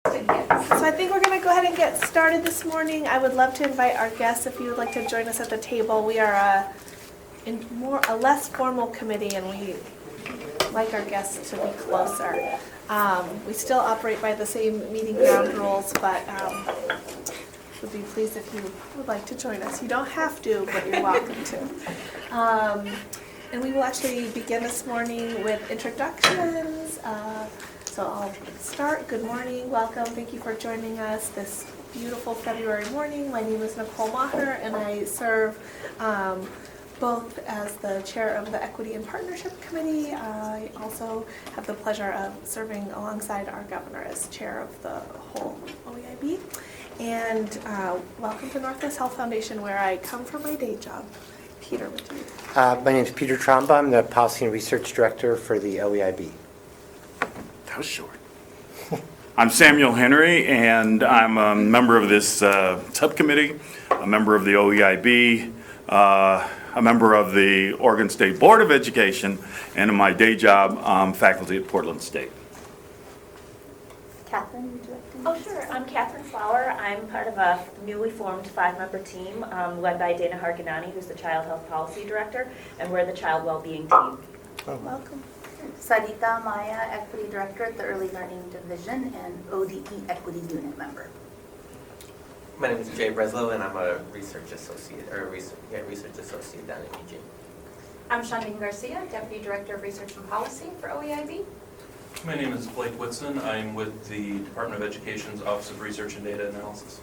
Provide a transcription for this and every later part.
So I think we're going to go ahead and get started this morning. I would love to invite our guests if you would like to join us at the table. We are a less formal committee, and we like our guests to be closer. We still operate by the same meeting ground rules, but would be pleased if you would like to join us. You don't have to, but you're welcome to. And we will actually begin this morning with introductions. So I'll start. Good morning, welcome. Thank you for joining us this beautiful February morning. My name is Nicole Maher, and I serve both as the chair of the Equity and Partnership Committee. I also have the pleasure of serving alongside our governor as chair of the whole OEIB. And welcome to Northwest Health Foundation, where I come from my day job. Peter, would you? My name is Peter Tromba. I'm the Policy and Research Director for the OEIB. That was short. I'm Samuel Henry, and I'm a member of this subcommittee, a member of the OEIB, a member of the Oregon State Board of Education, and in my day job, I'm faculty at Portland State. Catherine, would you like to? Oh, sure. I'm Catherine Flower. I'm part of a newly formed 5-member team led by Dana Harganani, who's the Child Health Policy Director, and we're the Child Wellbeing Team. Welcome. Sarita Maya, Equity Director at the Early Learning Division and ODE Equity Unit member. My name is Jay Breslow, and I'm a research associate down at UG. I'm Shandine Garcia, Deputy Director of Research and Policy for OEIB. My name is Blake Whitson. I'm with the Department of Education's Office of Research and Data Analysis.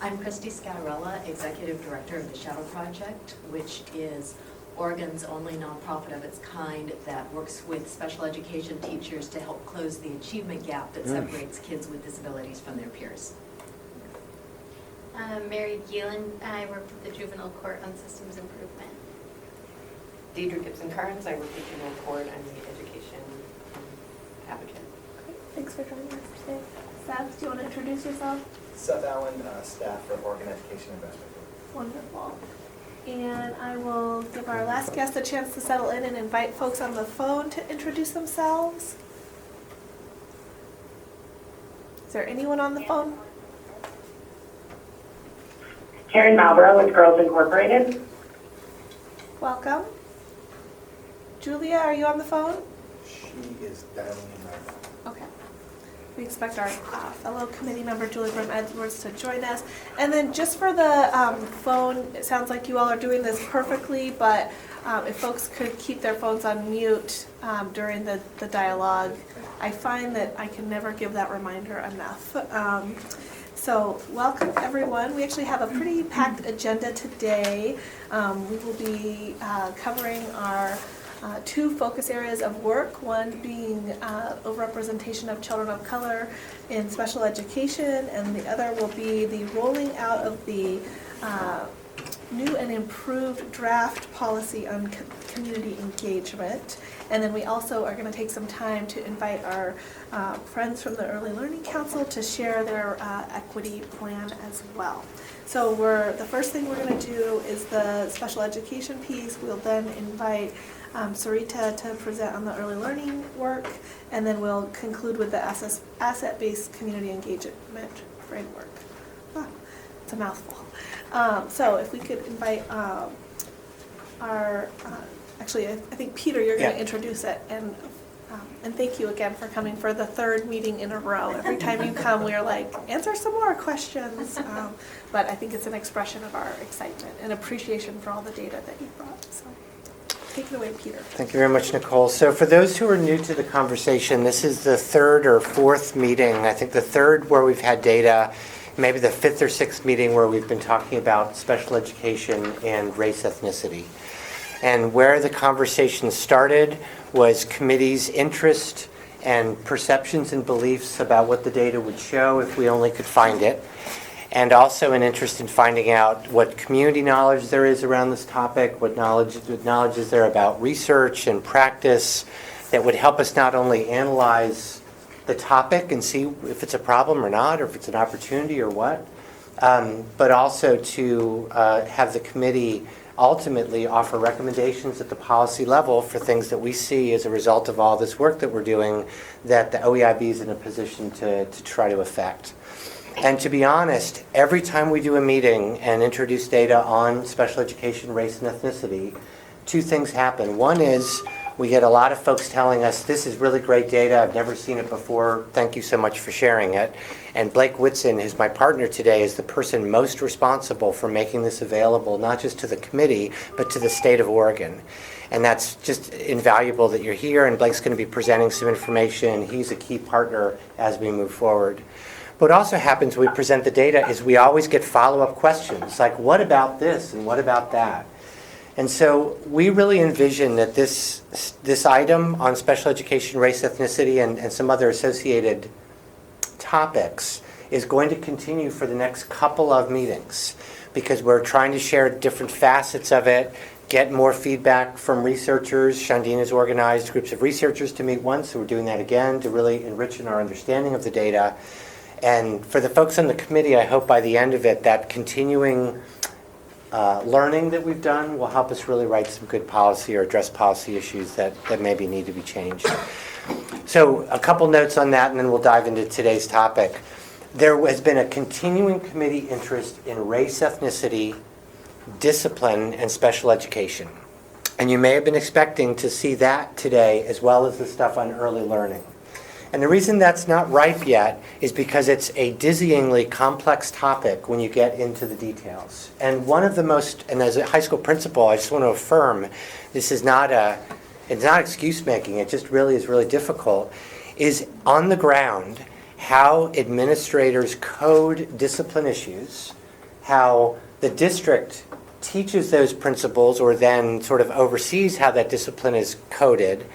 I'm Christy Scarella, Executive Director of the Shadow Project, which is Oregon's only nonprofit of its kind that works with special education teachers to help close the achievement gap that separates kids with disabilities from their peers. Mary Gielan, I work with the Juvenile Court on Systems Improvement. Deidre Gibson-Carnes, I work with Juvenile Court. I'm the education advocate. Great. Thanks for joining us today. Seth, do you want to introduce yourself? Seth Allen, staff for Oregon Education Investment Group. Wonderful. And I will give our last guest a chance to settle in and invite folks on the phone to introduce themselves. Is there anyone on the phone? Karen Malborough with Girls Incorporated. Welcome. Julia, are you on the phone? She is dialing in right now. Okay. We expect our fellow committee member, Julie Brim-Edwards, to join us. And then just for the phone, it sounds like you all are doing this perfectly, but if folks could keep their phones on mute during the dialogue, I find that I can never give that reminder enough. So welcome, everyone. We actually have a pretty packed agenda today. We will be covering our two focus areas of work, one being overrepresentation of children of color in special education, and the other will be the rolling out of the new and improved draft policy on community engagement. And then we also are going to take some time to invite our friends from the Early Learning Council to share their equity plan as well. So the first thing we're going to do is the special education piece. We'll then invite Sarita to present on the early learning work, and then we'll conclude with the asset-based community engagement framework. It's a mouthful. So if we could invite actually, I think Peter, you're going to introduce it, and thank you again for coming for the third meeting in a row. Every time you come, we're like, answer some more questions. But I think it's an expression of our excitement and appreciation for all the data that you brought. So take it away, Peter. Thank you very much, Nicole. So for those who are new to the conversation, this is the third or fourth meeting, I think the third where we've had data, maybe the fifth or sixth meeting where we've been talking about special education and race ethnicity. And where the conversation started was committee's interest and perceptions and beliefs about what the data would show if we only could find it. And also an interest in finding out what community knowledge there is around this topic, what knowledge is there about research and practice that would help us not only analyze the topic and see if it's a problem or not, or if it's an opportunity or what, but also to have the committee ultimately offer recommendations at the policy level for things that we see as a result of all this work that we're doing that the OEIB is in a position to try to affect. And to be honest, every time we do a meeting and introduce data on special education, race, and ethnicity, two things happen. One is we get a lot of folks telling us, this is really great data, I've never seen it before, thank you so much for sharing it. And Blake Whitson, who's my partner today, is the person most responsible for making this available, not just to the committee, but to the state of Oregon. And that's just invaluable that you're here, and Blake's going to be presenting some information. He's a key partner as we move forward. What also happens when we present the data is we always get follow-up questions, like what about this and what about that? And so we really envision that this item on special education, race, ethnicity, and some other associated topics is going to continue for the next couple of meetings because we're trying to share different facets of it, get more feedback from researchers. Shandine has organized groups of researchers to meet once, so we're doing that again to really enrich in our understanding of the data. And for the folks on the committee, I hope by the end of it, that continuing learning that we've done will help us really write some good policy or address policy issues that maybe need to be changed. So a couple notes on that, and then we'll dive into today's topic. There has been a continuing committee interest in race, ethnicity, discipline, and special education. And you may have been expecting to see that today, as well as the stuff on early learning. And the reason that's not ripe yet is because it's a dizzyingly complex topic when you get into the details. And one of the most, and as a high school principal, I just want to affirm, this is not it's not excuse making, it just really is really difficult, is on the ground how administrators code discipline issues, how the district teaches those principles or then sort of oversees how that discipline is coded,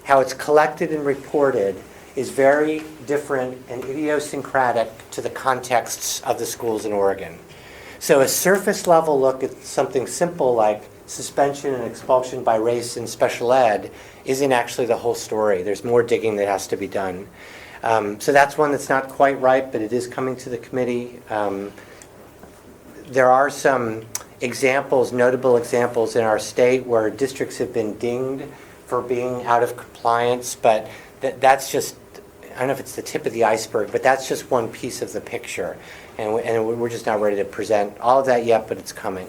how it's collected and reported, is very different and idiosyncratic to the contexts of the schools in Oregon. So a surface level look at something simple like suspension and expulsion by race in special ed isn't actually the whole story. There's more digging that has to be done. So that's one that's not quite right, but it is coming to the committee. There are some examples, notable examples in our state where districts have been dinged for being out of compliance, but that's just, I don't know if it's the tip of the iceberg, but that's just one piece of the picture. And we're just not ready to present all of that yet, but it's coming.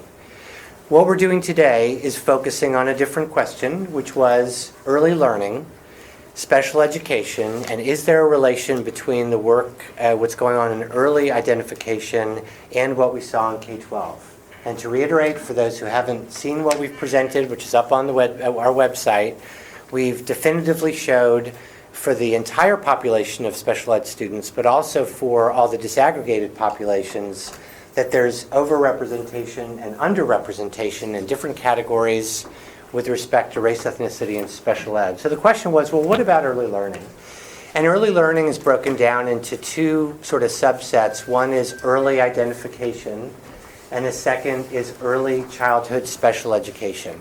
What we're doing today is focusing on a different question, which was early learning, special education, and is there a relation between the work, what's going on in early identification, and what we saw in K-12. And to reiterate, for those who haven't seen what we've presented, which is up on the our website, we've definitively showed for the entire population of special ed students, but also for all the disaggregated populations, that there's overrepresentation and underrepresentation in different categories with respect to race, ethnicity, and special ed. So the question was, well, what about early learning? And early learning is broken down into two sort of subsets. One is early identification, and the second is early childhood special education.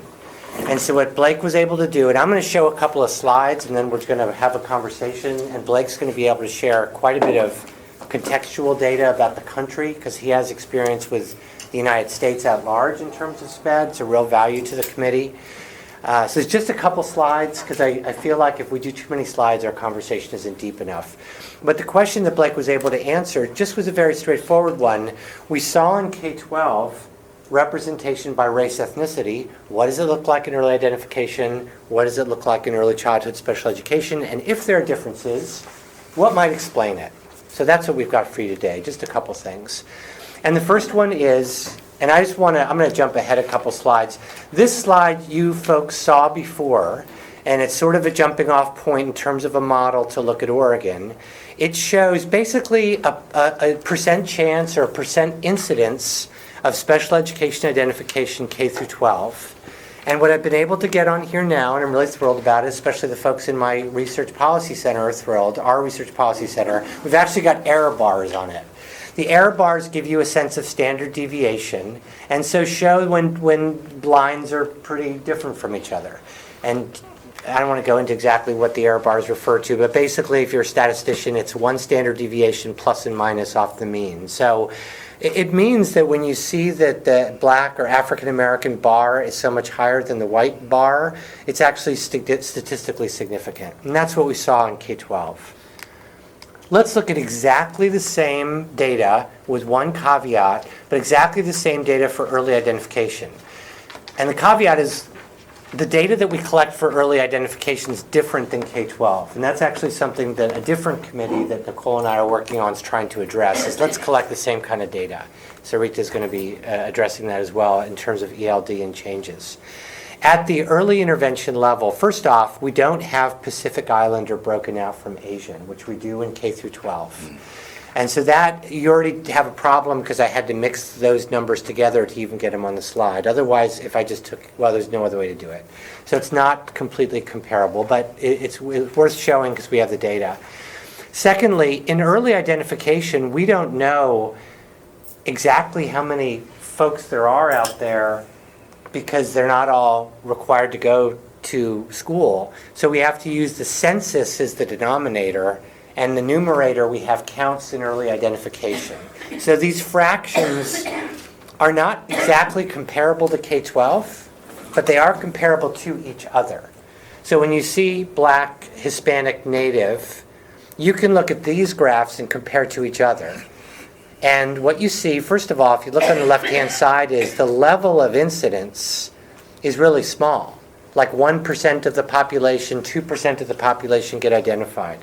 And so what Blake was able to do, and I'm going to show a couple of slides, and then we're going to have a conversation, and Blake's going to be able to share quite a bit of contextual data about the country, because he has experience with the United States at large in terms of SPED. It's a real value to the committee. So it's just a couple slides, because I feel like if we do too many slides, our conversation isn't deep enough. But the question that Blake was able to answer just was a very straightforward one. We saw in K-12 representation by race, ethnicity. What does it look like in early identification? What does it look like in early childhood special education? And if there are differences, what might explain it? So that's what we've got for you today, just a couple things. And the first one is, and I'm going to jump ahead a couple slides. This slide you folks saw before, and it's sort of a jumping off point in terms of a model to look at Oregon. It shows basically a percent chance or a percent incidence of special education identification K through 12. And what I've been able to get on here now, and I'm really thrilled about it, especially the folks in my Research Policy Center are thrilled, our Research Policy Center, we've actually got error bars on it. The error bars give you a sense of standard deviation, and so show when lines are pretty different from each other. And I don't want to go into exactly what the error bars refer to, but basically if you're a statistician, it's one standard deviation plus and minus off the mean. So it means that when you see that the black or African American bar is so much higher than the white bar, it's actually statistically significant. And that's what we saw in K-12. Let's look at exactly the same data with one caveat, but exactly the same data for early identification. And the caveat is the data that we collect for early identification is different than K-12. And that's actually something that a different committee that Nicole and I are working on is trying to address, is let's collect the same kind of data. So Rita's going to be addressing that as well in terms of ELD and changes. At the early intervention level, first off, we don't have Pacific Islander broken out from Asian, which we do in K through 12. And so that, you already have a problem because I had to mix those numbers together to even get them on the slide. Otherwise, if I just took, well, there's no other way to do it. So it's not completely comparable, but it's worth showing because we have the data. Secondly, in early identification, we don't know exactly how many folks there are out there because they're not all required to go to school. So we have to use the census as the denominator, and the numerator we have counts in early identification. So these fractions are not exactly comparable to K-12, but they are comparable to each other. So when you see black, Hispanic, native, you can look at these graphs and compare to each other. And what you see, first of all, if you look on the left-hand side, is the level of incidence is really small. Like 1% of the population, 2% of the population get identified.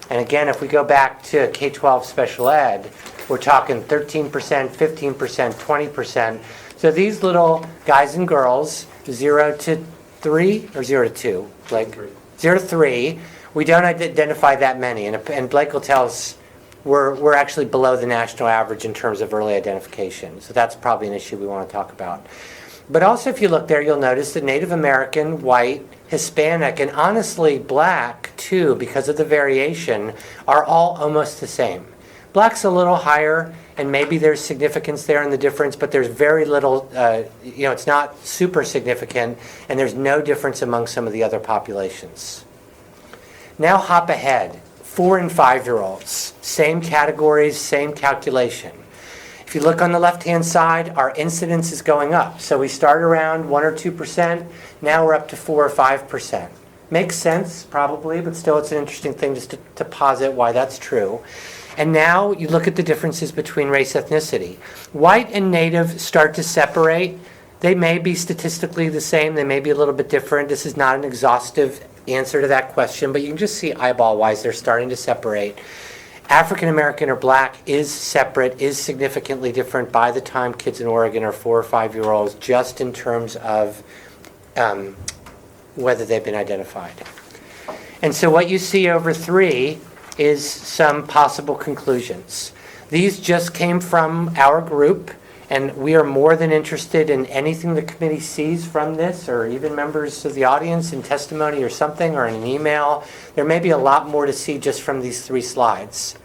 And again, if we go back to K-12 special ed, we're talking 13%, 15%, 20%. So these little guys and girls, 0 to 3 or 0 to 2? Blake? 0 to 3. We don't identify that many. And Blake will tell us we're actually below the national average in terms of early identification. So that's probably an issue we want to talk about. But also if you look there, you'll notice that Native American, white, Hispanic, and honestly black too, because of the variation, are all almost the same. Black's a little higher, and maybe there's significance there in the difference, but there's very little, it's not super significant, and there's no difference among some of the other populations. Now hop ahead. 4 and 5-year-olds, same categories, same calculation. If you look on the left-hand side, our incidence is going up. So we start around 1 or 2%, now we're up to 4 or 5%. Makes sense, probably, but still it's an interesting thing just to posit why that's true. And now you look at the differences between race ethnicity. White and native start to separate. They may be statistically the same, they may be a little bit different. This is not an exhaustive answer to that question, but you can just see eyeball-wise they're starting to separate. African American or black is separate, is significantly different by the time kids in Oregon are 4 or 5-year-olds, just in terms of whether they've been identified. And so what you see over 3 is some possible conclusions. These just came from our group, and we are more than interested in anything the committee sees from this, or even members of the audience in testimony or something, or in an email. There may be a lot more to see just from these 3 slides.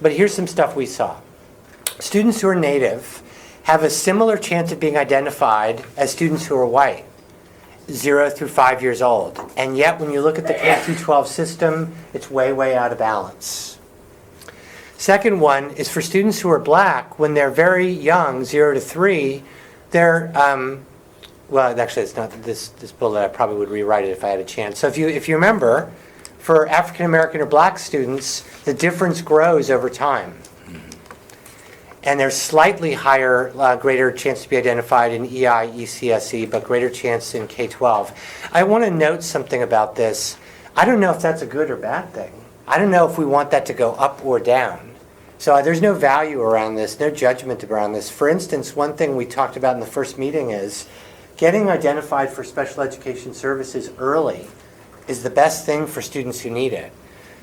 But here's some stuff we saw. Students who are native have a similar chance of being identified as students who are white, 0 through 5 years old. And yet when you look at the K-12 system, it's way, way out of balance. Second one is for students who are black, when they're very young, 0 to 3, they're, well, actually it's not this bullet, I probably would rewrite it if I had a chance. So if you remember, for African American or black students, the difference grows over time. And there's slightly higher, greater chance to be identified in EI, ECSE, but greater chance in K-12. I want to note something about this. I don't know if that's a good or bad thing. I don't know if we want that to go up or down. So there's no value around this, no judgment around this. For instance, one thing we talked about in the first meeting is getting identified for special education services early is the best thing for students who need it.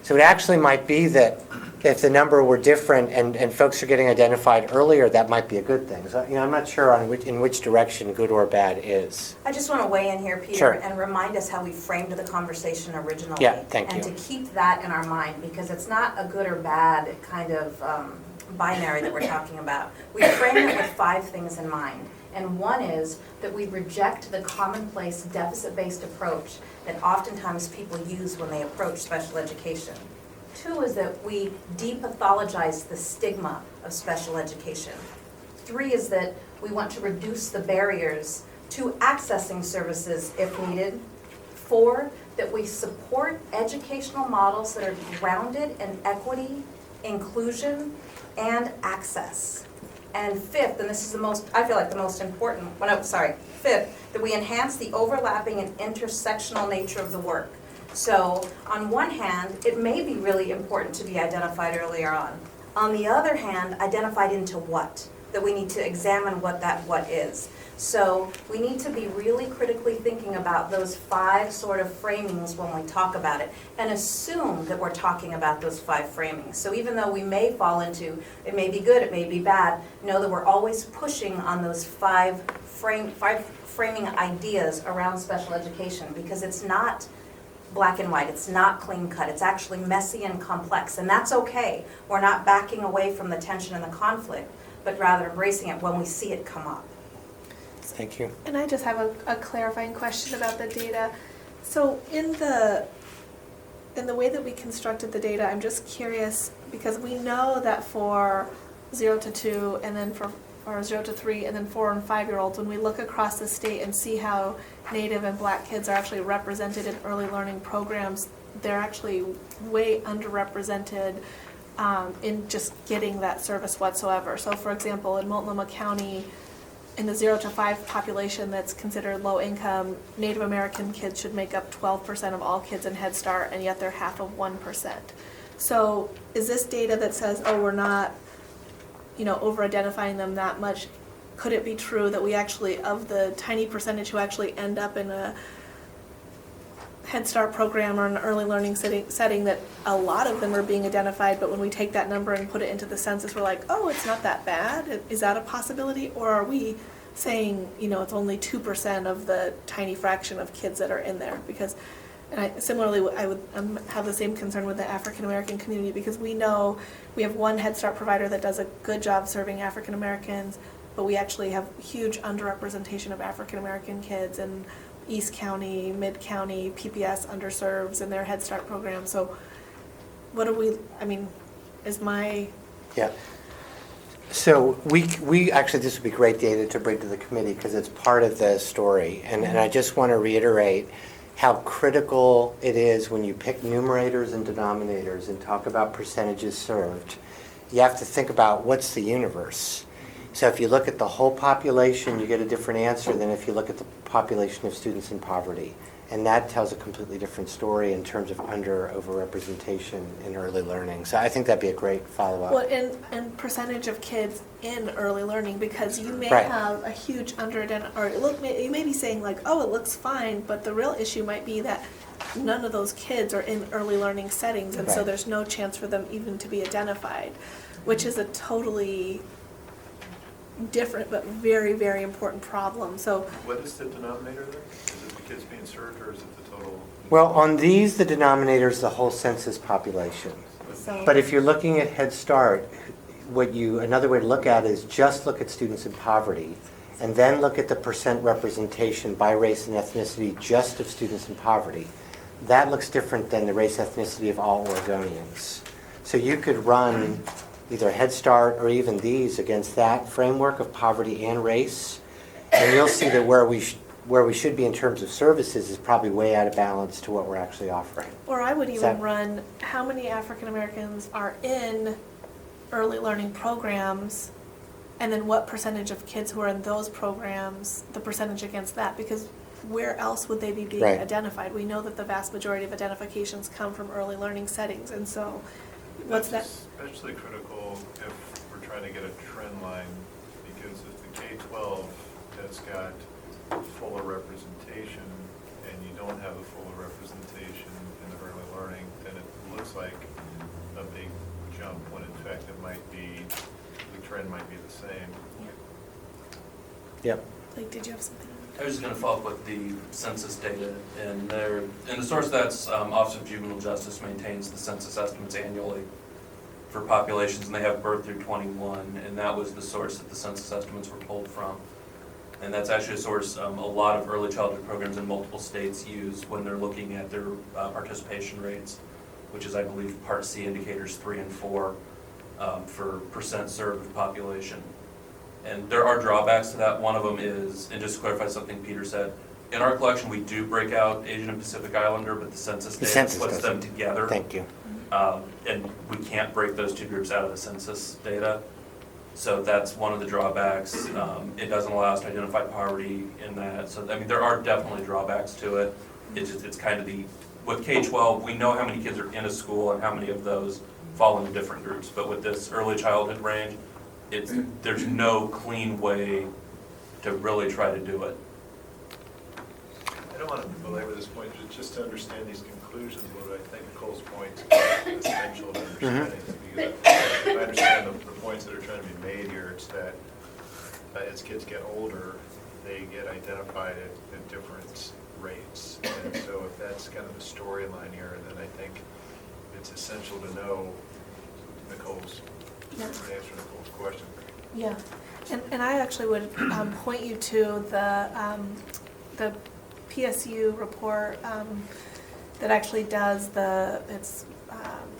So it actually might be that if the number were different and folks are getting identified earlier, that might be a good thing. So, I'm not sure in which direction good or bad is. I just want to weigh in here, Peter, Sure. and remind us how we framed the conversation originally. Yeah, thank you. And to keep that in our mind, because it's not a good or bad kind of binary that we're talking about. We frame it with 5 things in mind. And one is that we reject the commonplace deficit-based approach that oftentimes people use when they approach special education. 2 is that we depathologize the stigma of special education. 3 is that we want to reduce the barriers to accessing services if needed. 4, that we support educational models that are grounded in equity, inclusion, and access. And 5th, and this is the most, I feel like the most important, 5th, that we enhance the overlapping and intersectional nature of the work. So on one hand, it may be really important to be identified earlier on. On the other hand, identified into what? That we need to examine what that what is. So we need to be really critically thinking about those 5 sort of framings when we talk about it, and assume that we're talking about those 5 framings. So even though we may fall into, it may be good, it may be bad, know that we're always pushing on those 5 framing ideas around special education, because it's not black and white, it's not clean cut, it's actually messy and complex, and that's okay. We're not backing away from the tension and the conflict, but rather embracing it when we see it come up. Thank you. And I just have a clarifying question about the data. So in the way that we constructed the data, I'm just curious, because we know that for 0 to 2 and then for 0 to 3 and then 4 and 5-year-olds, when we look across the state and see how Native and Black kids are actually represented in early learning programs, they're actually way underrepresented in just getting that service whatsoever. So for example, in Multnomah County, in the 0 to 5 population that's considered low income, Native American kids should make up 12% of all kids in Head Start, and yet they're half of 1%. So is this data that says, oh, we're not, over-identifying them that much? Could it be true that we actually, of the tiny percentage who actually end up in a Head Start program or an early learning setting, that a lot of them are being identified, but when we take that number and put it into the census, we're like, oh, it's not that bad? Is that a possibility? Or are we saying, it's only 2% of the tiny fraction of kids that are in there? Because, similarly, I would have the same concern with the African American community, because we know we have one Head Start provider that does a good job serving African Americans, but we actually have huge underrepresentation of African American kids in East County, Mid County, PPS underserves in their Head Start program. So what do we, Yeah. So we actually, this would be great data to bring to the committee because it's part of the story. And I just want to reiterate how critical it is when you pick numerators and denominators and talk about percentages served. You have to think about what's the universe. So if you look at the whole population, you get a different answer than if you look at the population of students in poverty. And that tells a completely different story in terms of overrepresentation in early learning. So I think that'd be a great follow-up. Well, and percentage of kids in early learning, because you may Right. have a huge you may be saying like, oh, it looks fine, but the real issue might be that none of those kids are in early learning settings, and so Right. there's no chance for them even to be identified, which is a totally different but very, very important problem. So What is the denominator there? Is it the kids being served, or is it the total? Well, on these, the denominator is the whole census population. So- But if you're looking at Head Start, another way to look at it is just look at students in poverty, and then look at the percent representation by race and ethnicity just of students in poverty. That looks different than the race ethnicity of all Oregonians. So you could run either Head Start or even these against that framework of poverty and race, and you'll see that where we should be in terms of services is probably way out of balance to what we're actually offering. Or I would Is even that- run how many African Americans are in early learning programs, and then what percentage of kids who are in those programs, the percentage against that, because where else would they be being Right. identified? We know that the vast majority of identifications come from early learning settings, and so what's that? That's especially critical if we're trying to get a trend line, because if the K-12 has got fuller representation and you don't have a fuller representation in the early learning, then it looks like a big jump when in fact it might be, the trend might be the same. Yep. Like, did you have something? I was just going to follow up with the census data, and the source that's Office of Juvenile Justice maintains the census estimates annually for populations, and they have birth through 21, and that was the source that the census estimates were pulled from. And that's actually a source a lot of early childhood programs in multiple states use when they're looking at their participation rates, which is, I believe, Part C indicators 3 and 4 for percent served of population. And there are drawbacks to that. One of them is, and just to clarify something Peter said, in our collection we do break out Asian and Pacific Islander, but the census data puts them together. Thank you. And we can't break those two groups out of the census data. So that's one of the drawbacks. It doesn't allow us to identify poverty in that. So, I mean, there are definitely drawbacks to it. It's kind of with K-12, we know how many kids are in a school and how many of those fall into different groups. But with this early childhood range, there's no clean way to really try to do it. I don't want to belabor this point, but just to understand these conclusions, what I think Nicole's point is essential to understanding. Because if I understand the points that are trying to be made here, it's that as kids get older, they get identified at different rates. And so if that's kind of the storyline here, then I think it's essential to know Nicole's, to answer Nicole's question. Yeah, and I actually would point you to the PSU report that actually does it's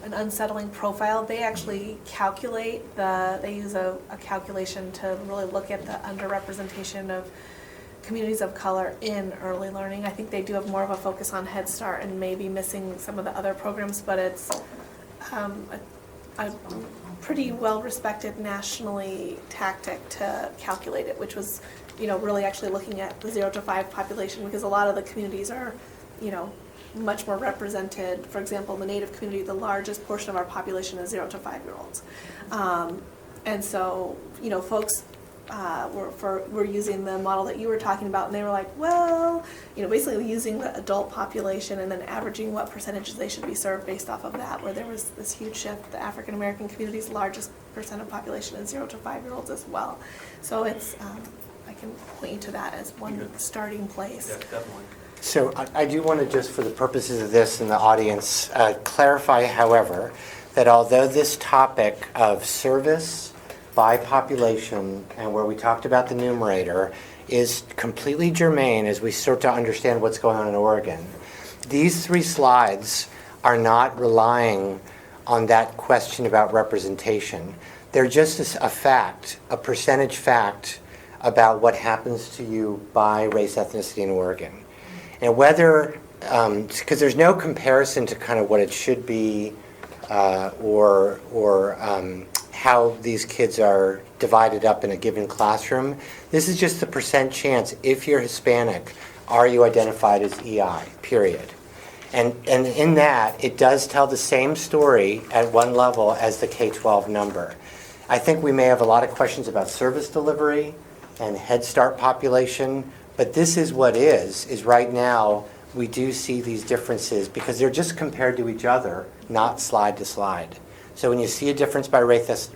an unsettling profile. They actually calculate they use a calculation to really look at the underrepresentation of communities of color in early learning. I think they do have more of a focus on Head Start and maybe missing some of the other programs, but it's a pretty well-respected nationally tactic to calculate it, which was, really actually looking at the 0 to 5 population, because a lot of the communities are, much more represented. For example, in the Native community, the largest portion of our population is 0 to 5-year-olds. And so, folks were using the model that you were talking about, and they were like, well, basically using the adult population and then averaging what percentages they should be served based off of that, where there was this huge shift. The African American community's largest percent of population is 0 to 5-year-olds as well. So it's, I can point you to that as one starting place. Yeah, definitely. So I do want to, just for the purposes of this and the audience, clarify, however, that although this topic of service by population, and where we talked about the numerator, is completely germane as we start to understand what's going on in Oregon, these 3 slides are not relying on that question about representation. They're just a fact, a percentage fact about what happens to you by race, ethnicity in Oregon. And whether, because there's no comparison to kind of what it should be or how these kids are divided up in a given classroom. This is just the percent chance, if you're Hispanic, are you identified as EI, period. And in that, it does tell the same story at one level as the K-12 number. I think we may have a lot of questions about service delivery and Head Start population, but this is what is right now we do see these differences because they're just compared to each other, not slide to slide. So when you see a difference by race and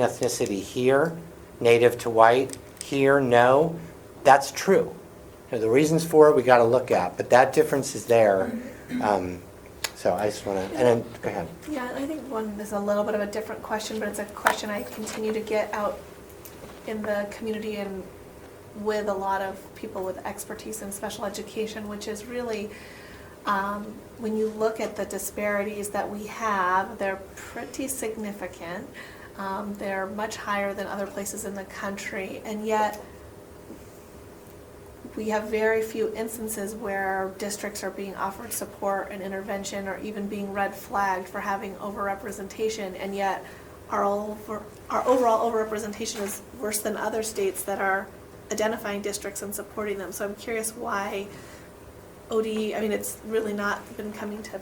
ethnicity here, native to white, here, no, that's true. The reasons for it we got to look at, but that difference is there. So I just want to, and then, go ahead. Yeah, I think one is a little bit of a different question, but it's a question I continue to get out in the community and with a lot of people with expertise in special education, which is really, when you look at the disparities that we have, they're pretty significant. They're much higher than other places in the country, and yet we have very few instances where districts are being offered support and intervention or even being red flagged for having overrepresentation, and yet our overall overrepresentation is worse than other states that are identifying districts and supporting them. So I'm curious why ODE, it's really not been coming to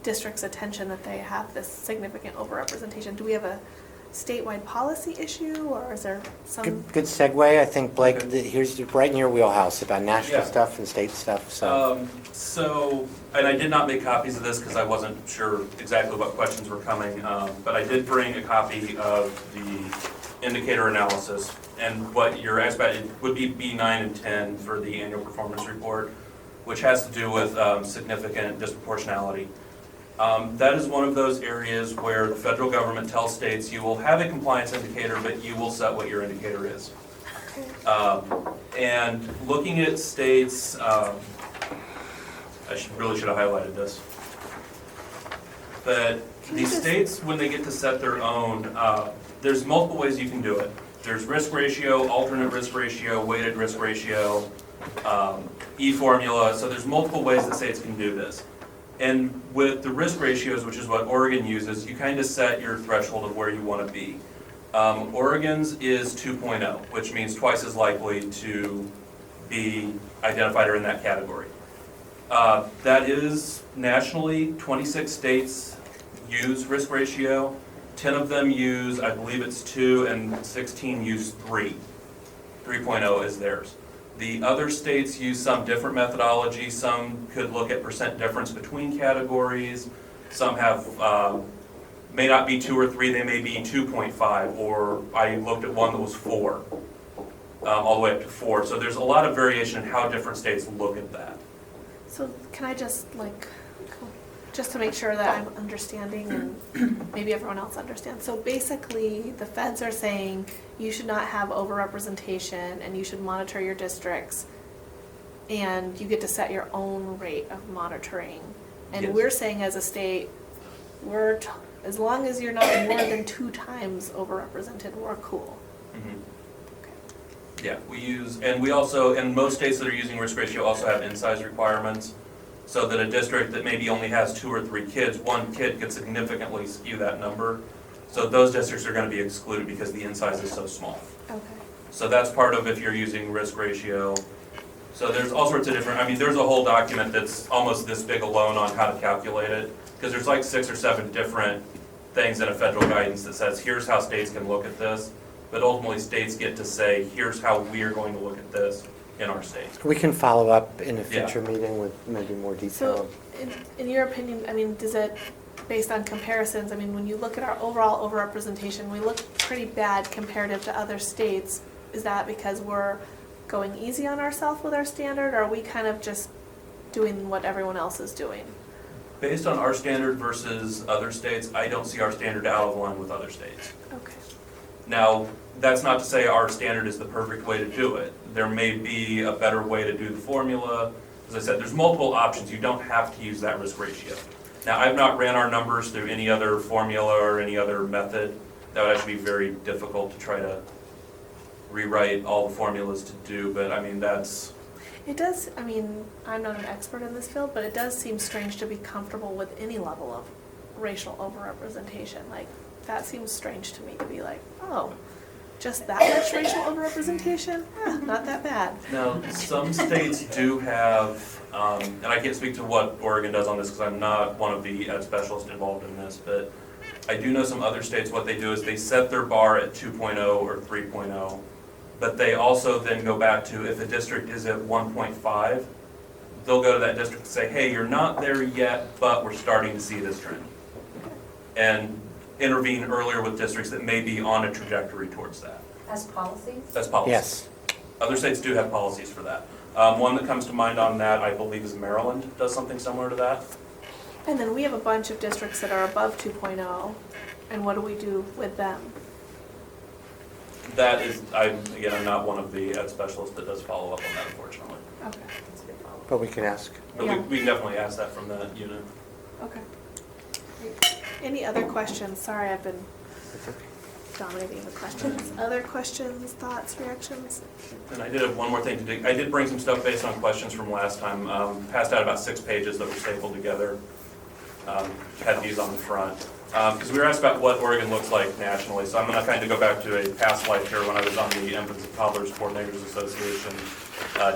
districts' attention that they have this significant overrepresentation. Do we have a statewide policy issue, or is there some? Good segue. I think, Blake, here's right in your wheelhouse about national stuff and state stuff. So, and I did not make copies of this because I wasn't sure exactly what questions were coming, but I did bring a copy of the indicator analysis, and what you're asked about would be B9 and 10 for the annual performance report, which has to do with significant disproportionality. That is one of those areas where the federal government tells states you will have a compliance indicator, but you will set what your indicator is. And looking at states, I really should have highlighted this. But these states, when they get to set their own, there's multiple ways you can do it. There's risk ratio, alternate risk ratio, weighted risk ratio, E-formula. So there's multiple ways that states can do this. And with the risk ratios, which is what Oregon uses, you kind of set your threshold of where you want to be. Oregon's is 2.0, which means twice as likely to be identified or in that category. That is nationally, 26 states use risk ratio. 10 of them use, I believe it's 2, and 16 use 3. 3.0 is theirs. The other states use some different methodology. Some could look at percent difference between categories. Some have, may not be 2 or 3, they may be 2.5, or I looked at one that was 4, all the way up to 4. So there's a lot of variation in how different states look at that. So can I just just to make sure that I'm understanding and maybe everyone else understands. So basically the feds are saying you should not have overrepresentation and you should monitor your districts and you get to set your own rate of monitoring. And Yes. we're saying as a state, as long as you're not more than 2 times overrepresented, we're cool. Yeah, we use, and we also, and most states that are using risk ratio also have in-size requirements, so that a district that maybe only has 2 or 3 kids, one kid could significantly skew that number. So those districts are going to be excluded because the in-size is so small. Okay. So that's part of if you're using risk ratio. So there's all sorts of different, I mean, there's a whole document that's almost this big alone on how to calculate it, because there's like 6 or 7 different things in a federal guidance that says, here's how states can look at this. But ultimately, states get to say, here's how we're going to look at this in our state. We can follow up in a future meeting with maybe more detail. So in your opinion, I mean, does it, based on comparisons, I mean, when you look at our overall overrepresentation, we look pretty bad comparative to other states. Is that because we're going easy on ourselves with our standard, or are we kind of just doing what everyone else is doing? Based on our standard versus other states, I don't see our standard out of line with other states. Okay. Now, that's not to say our standard is the perfect way to do it. There may be a better way to do the formula. As I said, there's multiple options. You don't have to use that risk ratio. Now, I've not ran our numbers through any other formula or any other method. That would actually be very difficult to try to rewrite all the formulas to do, but I mean, that's... It does, I mean, I'm not an expert in this field, but it does seem strange to be comfortable with any level of racial overrepresentation. Like, that seems strange to me to be like, oh, just that much racial overrepresentation? Not that bad. Now, some states do have, and I can't speak to what Oregon does on this because I'm not one of the ed specialists involved in this, but I do know some other states, what they do is they set their bar at 2.0 or 3.0, but they also then go back to if a district is at 1.5, they'll go to that district and say, hey, you're not there yet, but we're starting to see this trend. And intervene earlier with districts that may be on a trajectory towards that. As policies? That's policies. Yes. Other states do have policies for that. One that comes to mind on that, I believe, is Maryland does something similar to that. And then we have a bunch of districts that are above 2.0, and what do we do with them? That is, I'm not one of the ed specialists that does follow up on that, unfortunately. Okay. But we can ask. But Yeah. we can definitely ask that from that unit. Okay. Any other questions? Sorry, I've been dominating the questions. Other questions, thoughts, reactions? And I did have one more thing to do. I did bring some stuff based on questions from last time. Passed out about 6 pages that were stapled together. Had these on the front. Because we were asked about what Oregon looks like nationally. So I'm going to kind of go back to a past life here when I was on the Infants and Toddlers Coordinators Association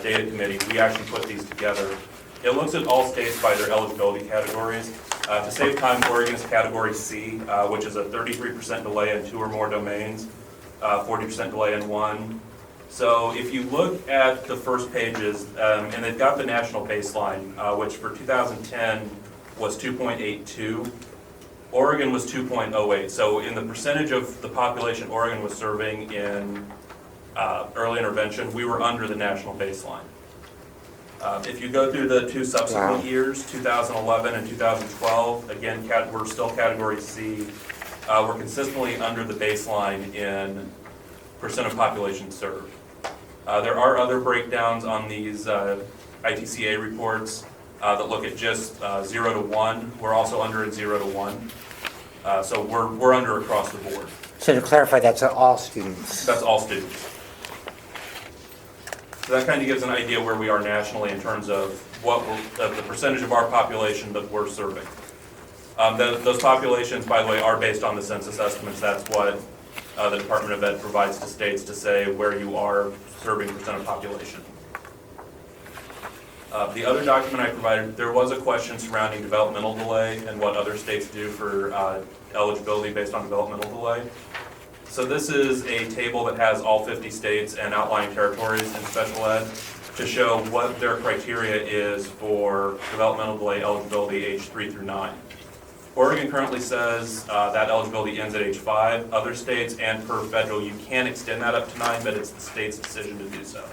data committee. We actually put these together. It looks at all states by their eligibility categories. To save time, Oregon's category C, which is a 33% delay in 2 or more domains, 40% delay in 1. So if you look at the first pages, and they've got the national baseline, which for 2010 was 2.82. Oregon was 2.08. So in the percentage of the population Oregon was serving in early intervention, we were under the national baseline. If you go through the 2 subsequent years, 2011 and 2012, again, we're still category C. We're consistently under the baseline in percent of population served. There are other breakdowns on these ITCA reports that look at just 0 to 1. We're also under at 0 to 1. So we're under across the board. So to clarify, that's all students? That's all students. So that kind of gives an idea where we are nationally in terms of the percentage of our population that we're serving. Those populations, by the way, are based on the census estimates. That's what the Department of Ed provides to states to say where you are serving percent of population. The other document I provided, there was a question surrounding developmental delay and what other states do for eligibility based on developmental delay. So this is a table that has all 50 states and outlying territories in special ed to show what their criteria is for developmental delay eligibility age 3 through 9. Oregon currently says that eligibility ends at age 5. Other states and per federal, you can extend that up to 9, but it's the state's decision to do so.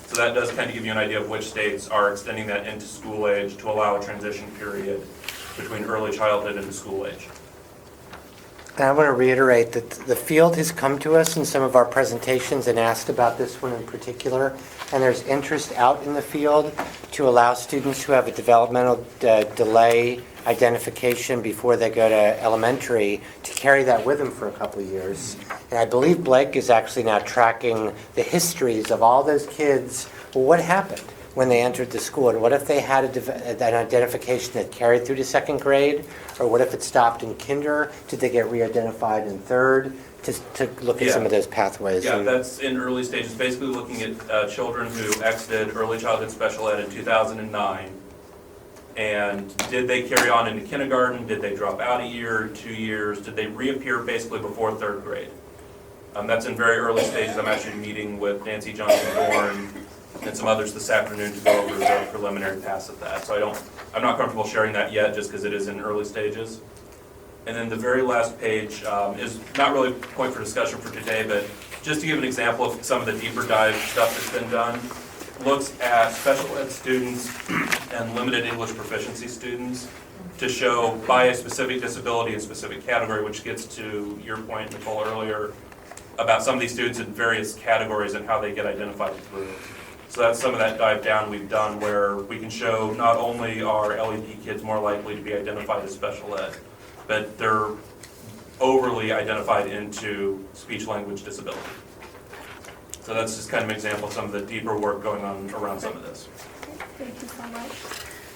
So that does kind of give you an idea of which states are extending that into school age to allow a transition period between early childhood and school age. And I want to reiterate that the field has come to us in some of our presentations and asked about this one in particular, and there's interest out in the field to allow students who have a developmental delay identification before they go to elementary to carry that with them for a couple of years. And I believe Blake is actually now tracking the histories of all those kids. Well, what happened when they entered the school? And what if they had an identification that carried through to second grade? Or what if it stopped in kinder? Did they get re-identified in third? To look at some of those pathways. Yeah, that's in early stages, basically looking at children who exited early childhood special ed in 2009. And did they carry on into kindergarten? Did they drop out a year, 2 years? Did they reappear basically before third grade? That's in very early stages. I'm actually meeting with Nancy Johnson-Bourne and some others this afternoon to go over the preliminary pass of that. So I'm not comfortable sharing that yet just because it is in early stages. And then the very last page is not really a point for discussion for today, but just to give an example of some of the deeper dive stuff that's been done, looks at special ed students and limited English proficiency students to show by a specific disability and specific category, which gets to your point, Nicole, earlier, about some of these students in various categories and how they get identified through. So that's some of that dive down we've done where we can show not only are LEP kids more likely to be identified as special ed, but they're overly identified into speech language disability. So that's just kind of an example of some of the deeper work going on around some of this. Thank you so much.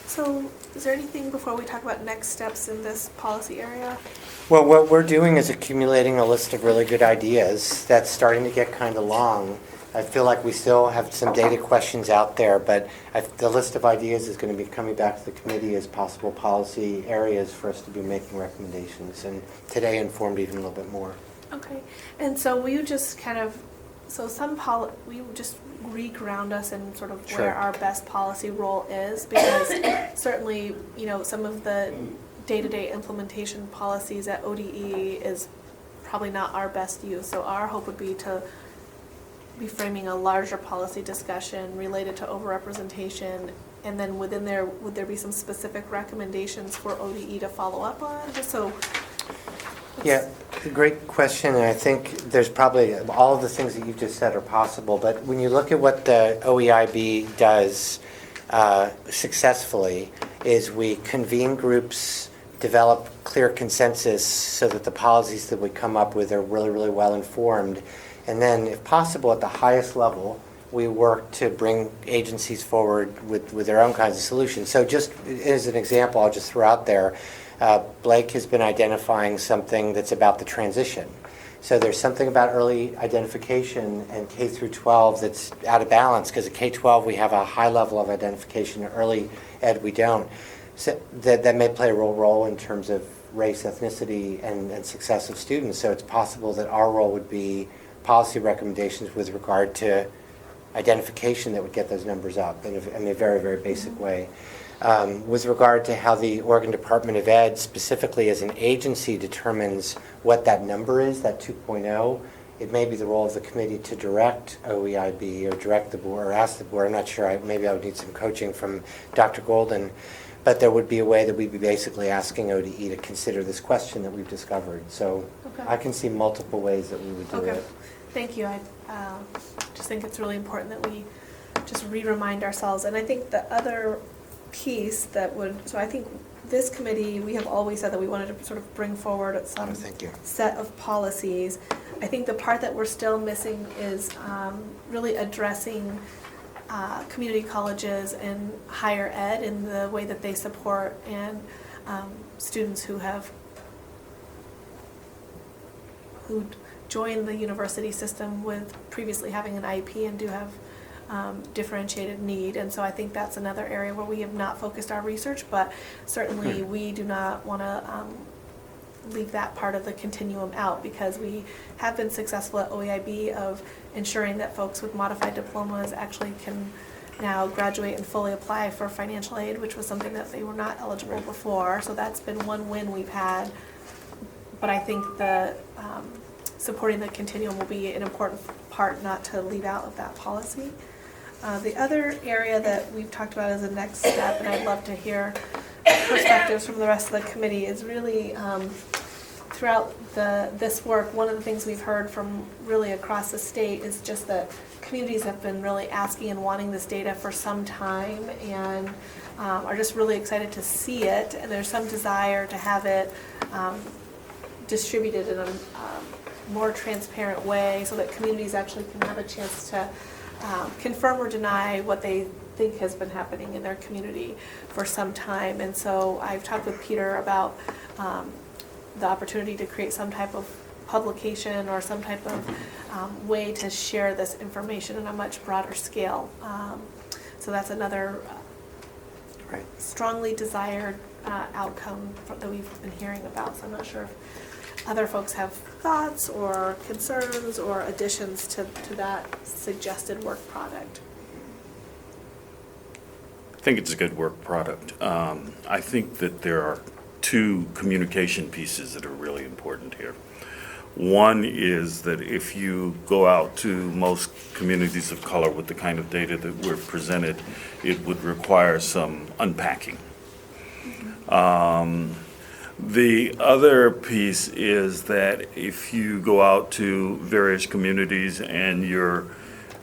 So is there anything before we talk about next steps in this policy area? Well, what we're doing is accumulating a list of really good ideas that's starting to get kind of long. I feel like we still have some data questions out there, but the list of ideas is going to be coming back to the committee as possible policy areas for us to be making recommendations, and today informed even a little bit more. Okay, and so will you just kind of, so will you just re-ground us in sort of where our best policy role is? Because certainly, some of the day-to-day implementation policies at ODE is probably not our best use. So our hope would be to be framing a larger policy discussion related to overrepresentation, and then within there, would there be some specific recommendations for ODE to follow up on? Just so. Yeah, great question, and I think there's probably all of the things that you've just said are possible, but when you look at what the OEIB does successfully is we convene groups, develop clear consensus so that the policies that we come up with are really, really well informed. And then, if possible, at the highest level, we work to bring agencies forward with their own kinds of solutions. So just as an example, I'll just throw out there, Blake has been identifying something that's about the transition. So there's something about early identification and K through 12 that's out of balance, because at K-12 we have a high level of identification, early ed we don't. So that may play a role in terms of race, ethnicity, and success of students. So it's possible that our role would be policy recommendations with regard to identification that would get those numbers up in a very, very basic way. With regard to how the Oregon Department of Ed, specifically as an agency, determines what that number is, that 2.0, it may be the role of the committee to direct OEIB or direct the board or ask the board. I'm not sure. Maybe I would need some coaching from Dr. Golden. But there would be a way that we'd be basically asking ODE to consider this question that we've discovered. So I can see multiple ways that we would do it. Thank you. just think it's really important that we just re-remind ourselves. And I think the other piece that would, so I think this committee, we have always said that we wanted to sort of bring forward some set of policies. I think the part that we're still missing is really addressing community colleges and higher ed in the way that they support and students who join the university system with previously having an IEP and do have differentiated need. And so I think that's another area where we have not focused our research, but certainly we do not want to leave that part of the continuum out, because we have been successful at OEIB of ensuring that folks with modified diplomas actually can now graduate and fully apply for financial aid, which was something that they were not eligible before. So that's been one win we've had. But I think the supporting the continuum will be an important part not to leave out of that policy. The other area that we've talked about as a next step, and I'd love to hear perspectives from the rest of the committee, is really throughout this work, one of the things we've heard from really across the state is just that communities have been really asking and wanting this data for some time, and are just really excited to see it, and there's some desire to have it distributed in a more transparent way so that communities actually can have a chance to confirm or deny what they think has been happening in their community for some time. And so I've talked with Peter about the opportunity to create some type of publication or some type of way to share this information on a much broader scale. So that's another strongly desired outcome that we've been hearing about. So I'm not sure if other folks have thoughts or concerns or additions to that suggested work product. I think it's a good work product. I think that there are two communication pieces that are really important here. One is that if you go out to most communities of color with the kind of data that we're presented, it would require some unpacking. The other piece is that if you go out to various communities and you're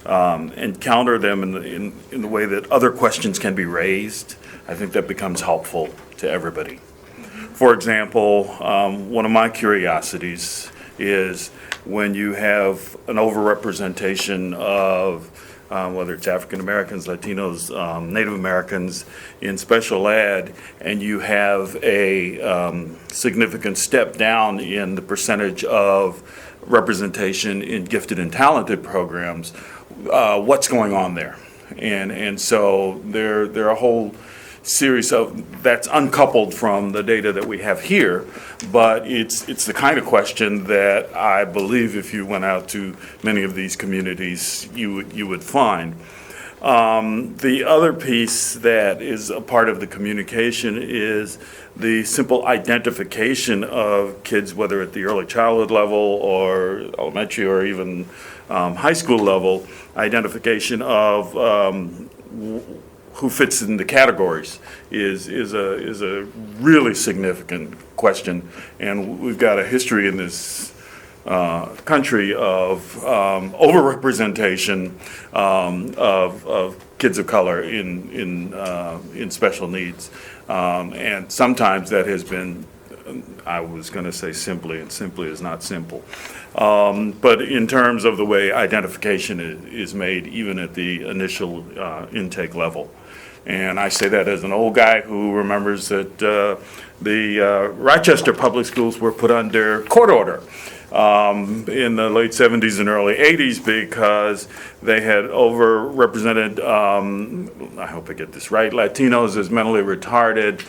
encounter them in the way that other questions can be raised, I think that becomes helpful to everybody. For example, one of my curiosities is when you have an overrepresentation of whether it's African Americans, Latinos, Native Americans in special ed, and you have a significant step down in the percentage of representation in gifted and talented programs, what's going on there? And so there are a whole series of, that's uncoupled from the data that we have here, but it's the kind of question that I believe if you went out to many of these communities, you would find. The other piece that is a part of the communication is the simple identification of kids, whether at the early childhood level or elementary or even high school level, identification of who fits in the categories is a really significant question, and we've got a history in this country of overrepresentation of kids of color in special needs, and sometimes that has been, I was going to say simply, and simply is not simple. But in terms of the way identification is made, even at the initial intake level. And I say that as an old guy who remembers that the Rochester public schools were put under court order in the late 70s and early 80s because they had overrepresented, I hope I get this right, Latinos as mentally retarded,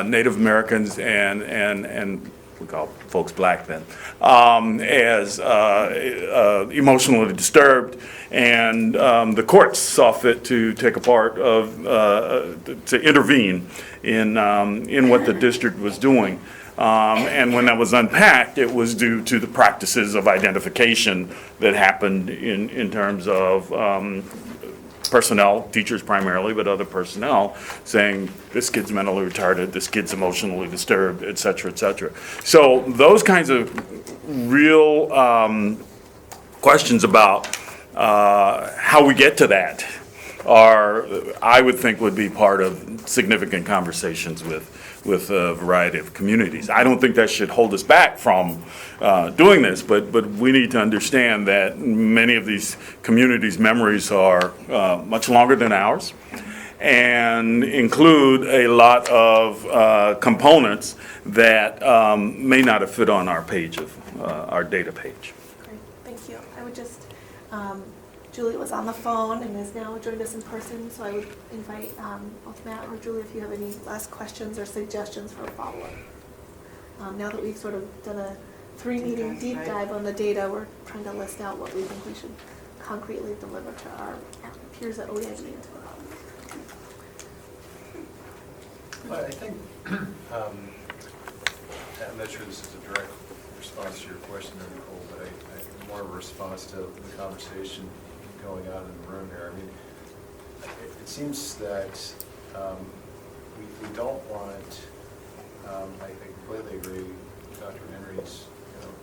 Native Americans and we call folks black then, as emotionally disturbed, and the courts saw fit to take a part of, to intervene in what the district was doing. And when that was unpacked, it was due to the practices of identification that happened in terms of personnel, teachers primarily, but other personnel, saying this kid's mentally retarded, this kid's emotionally disturbed, et cetera, et cetera. So those kinds of real questions about how we get to that are, I would think, would be part of significant conversations with a variety of communities. I don't think that should hold us back from doing this, but we need to understand that many of these communities' memories are much longer than ours and include a lot of components that may not have fit on our page of our data page. Great, thank you. I would just, Julie was on the phone and has now joined us in person, so I would invite both Matt or Julie if you have any last questions or suggestions for a follow-up. Now that we've sort of done a 3-meeting deep dive on the data, we're trying to list out what we think we should concretely deliver to our peers at OEIB and to the public. Well, I think, I'm not sure this is a direct response to your question, Nicole, but I more of a response to the conversation going on in the room here. I mean, it seems that we don't want, I completely agree with Dr. Henry's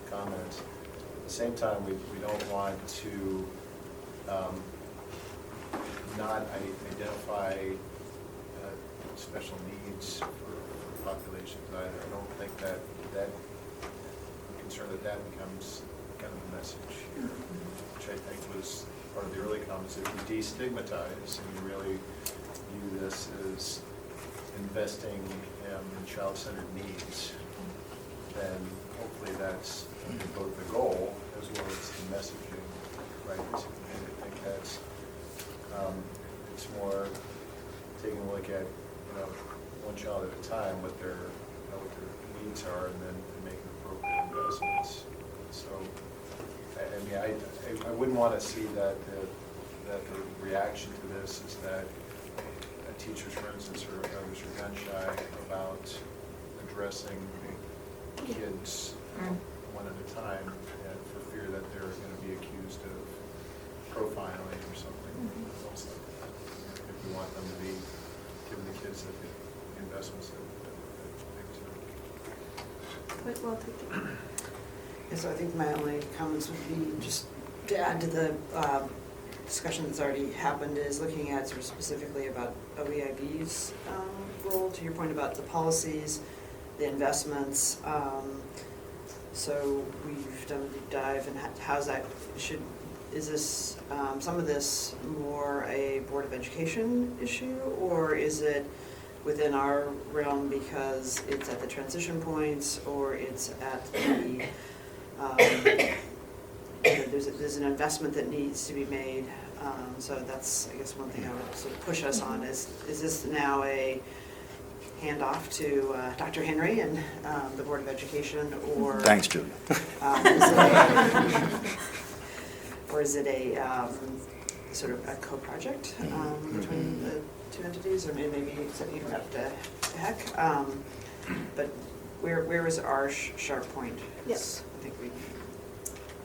comments. At the same time, we don't want to not identify special needs for populations either. I don't think that I'm concerned that becomes kind of the message here, which I think was part of the early comments. If you destigmatize and you really view this as investing in child-centered needs, then hopefully that's both the goal as well as the messaging, right? And I think that's it's more taking a look at one child at a time, what their needs are, and then making appropriate investments. So, I mean, I wouldn't want to see that the reaction to this is that teachers, for instance, or others are gun shy about addressing kids one at a time, and for fear that they're going to be accused of profiling or something. Also, if we want them to be giving the kids the investments that they Quite well taken. Yeah, so I think my only comments would be just to add to the discussion that's already happened is looking at sort of specifically about OEIB's role, to your point about the policies, the investments. So we've done a deep dive, and how's that is this some of this more a Board of Education issue, or is it within our realm because it's at the transition points, or it's at the there's an investment that needs to be made. So that's, I guess, one thing I would sort of push us on is this now a handoff to Dr. Henry and the Board of Education, or Thanks, Julie. Or is it a sort of a co-project between the two entities, or maybe setting it up to heck? But where is our sharp point? Yes. I think we.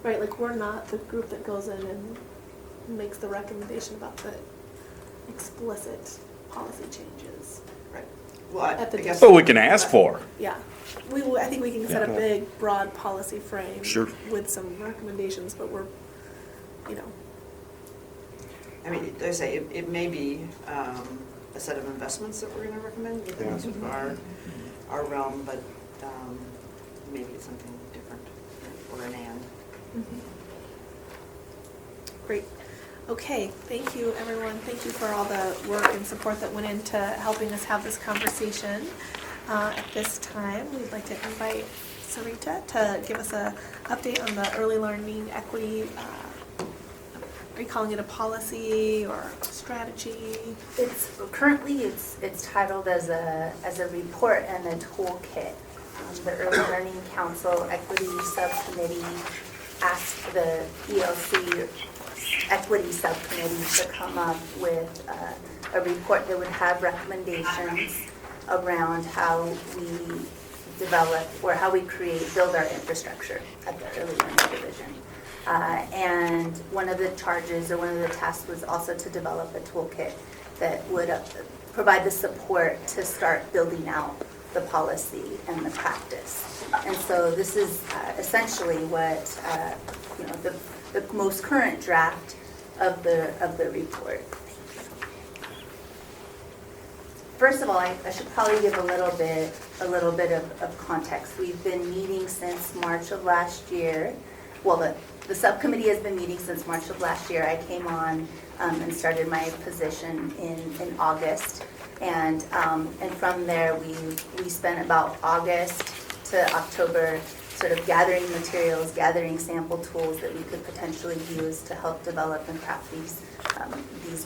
Right, like we're not the group that goes in and makes the recommendation about the explicit policy changes. Right. Well, I guess. Well, we can ask for. Yeah. I think we can set a big, broad policy frame. Sure. With some recommendations, but we're, I mean, like I say, it may be a set of investments that we're going to recommend within sort of our realm, but maybe it's something different, or an and. Great. Okay, thank you, everyone. Thank you for all the work and support that went into helping us have this conversation. At this time, we'd like to invite Sarita to give us an update on the early learning equity. Are you calling it a policy or strategy? Currently it's titled as a report and a toolkit. The Early Learning Council Equity Subcommittee asked the ELC Equity Subcommittee to come up with a report that would have recommendations around how we develop or how we build our infrastructure at the Early Learning Division. And one of the charges or one of the tasks was also to develop a toolkit that would provide the support to start building out the policy and the practice. And so this is essentially what, the most current draft of the report. First of all, I should probably give a little bit of context. We've been meeting since March of last year. Well, the subcommittee has been meeting since March of last year. I came on and started my position in August. And from there, we spent about August to October sort of gathering materials, gathering sample tools that we could potentially use to help develop and craft these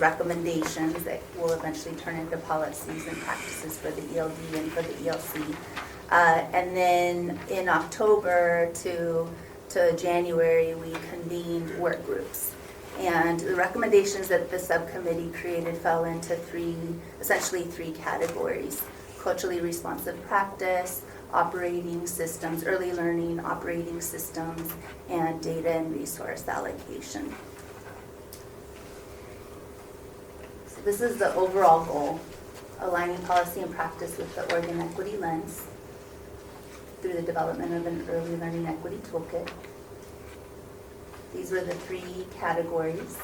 recommendations that will eventually turn into policies and practices for the ELD and for the ELC. And then in October to January, we convened work groups. And the recommendations that the subcommittee created fell into essentially three categories: culturally responsive practice, operating systems, early learning operating systems, and data and resource allocation. So this is the overall goal: aligning policy and practice with the Oregon equity lens through the development of an early learning equity toolkit. These were the three categories.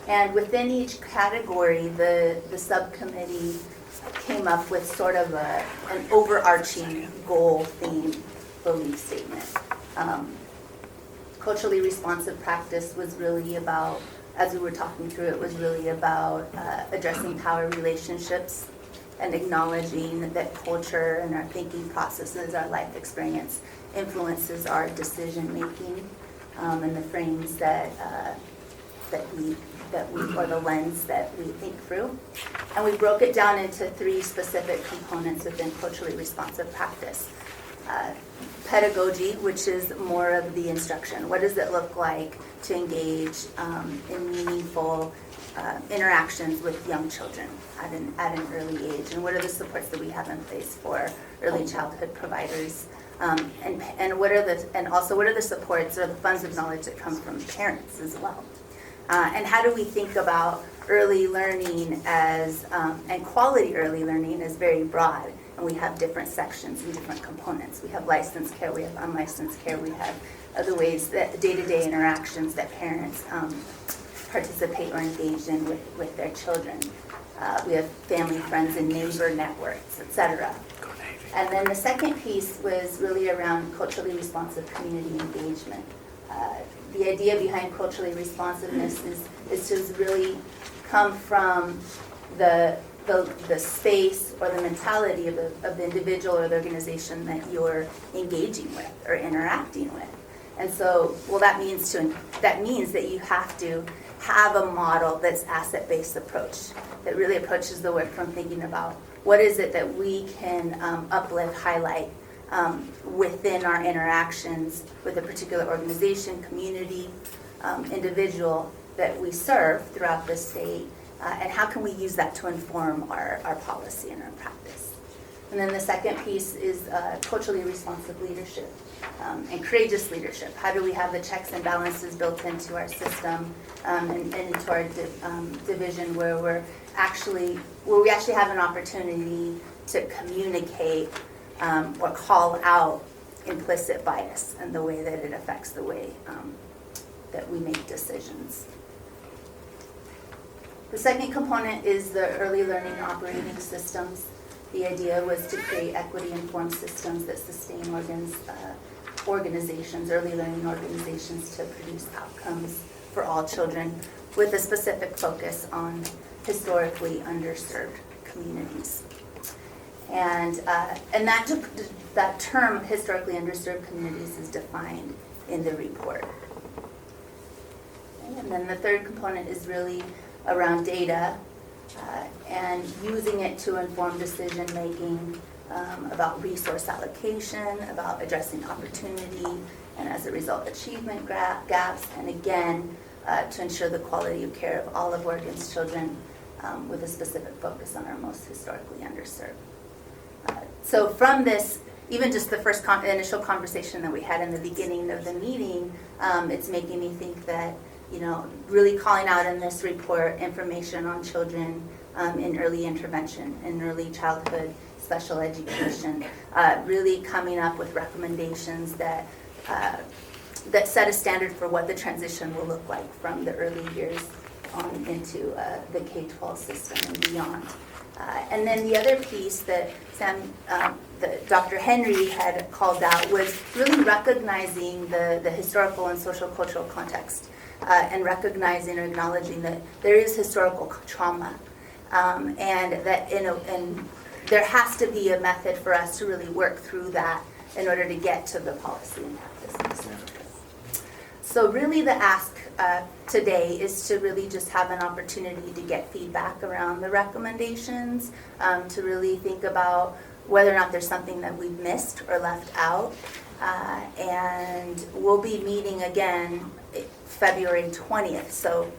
And within each category, the subcommittee came up with sort of an overarching goal, theme, belief statement. Culturally responsive practice was really about, as we were talking through, it was really about addressing power relationships and acknowledging that culture and our thinking processes, our life experience, influences our decision making and the frames that we or the lens that we think through. And we broke it down into three specific components within culturally responsive practice. Pedagogy, which is more of the instruction. What does it look like to engage in meaningful interactions with young children at an early age? And what are the supports that we have in place for early childhood providers? And what are the supports or the funds of knowledge that come from parents as well? And how do we think about early learning as, and quality early learning as very broad? And we have different sections and different components. We have licensed care, we have unlicensed care, we have other ways that day-to-day interactions that parents participate or engage in with their children. We have family, friends, and neighbor networks, etc. And then the second piece was really around culturally responsive community engagement. The idea behind culturally responsiveness is to really come from the space or the mentality of the individual or the organization that you're engaging with or interacting with. And so, that means that you have to have a model that's asset-based approach, that really approaches the work from thinking about what is it that we can uplift, highlight within our interactions with a particular organization, community, individual that we serve throughout the state, and how can we use that to inform our policy and our practice. And then the second piece is culturally responsive leadership and courageous leadership. How do we have the checks and balances built into our system and into our division where we actually have an opportunity to communicate or call out implicit bias and the way that it affects the way that we make decisions. The second component is the early learning operating systems. The idea was to create equity-informed systems that sustain organizations, early learning organizations, to produce outcomes for all children with a specific focus on historically underserved communities. And that term, historically underserved communities, is defined in the report. And then the third component is really around data and using it to inform decision making about resource allocation, about addressing opportunity, and as a result, achievement gaps, and again, to ensure the quality of care of all of Oregon's children with a specific focus on our most historically underserved. So from this, even just the first initial conversation that we had in the beginning of the meeting, it's making me think that, really calling out in this report information on children in early intervention, in early childhood special education, really coming up with recommendations that set a standard for what the transition will look like from the early years on into the K-12 system and beyond. And then the other piece that Dr. Henry had called out was really recognizing the historical and social cultural context, and recognizing or acknowledging that there is historical trauma, and that and there has to be a method for us to really work through that in order to get to the policy and practices. So really the ask today is to really just have an opportunity to get feedback around the recommendations, to really think about whether or not there's something that we've missed or left out. And we'll be meeting again February 20th. So,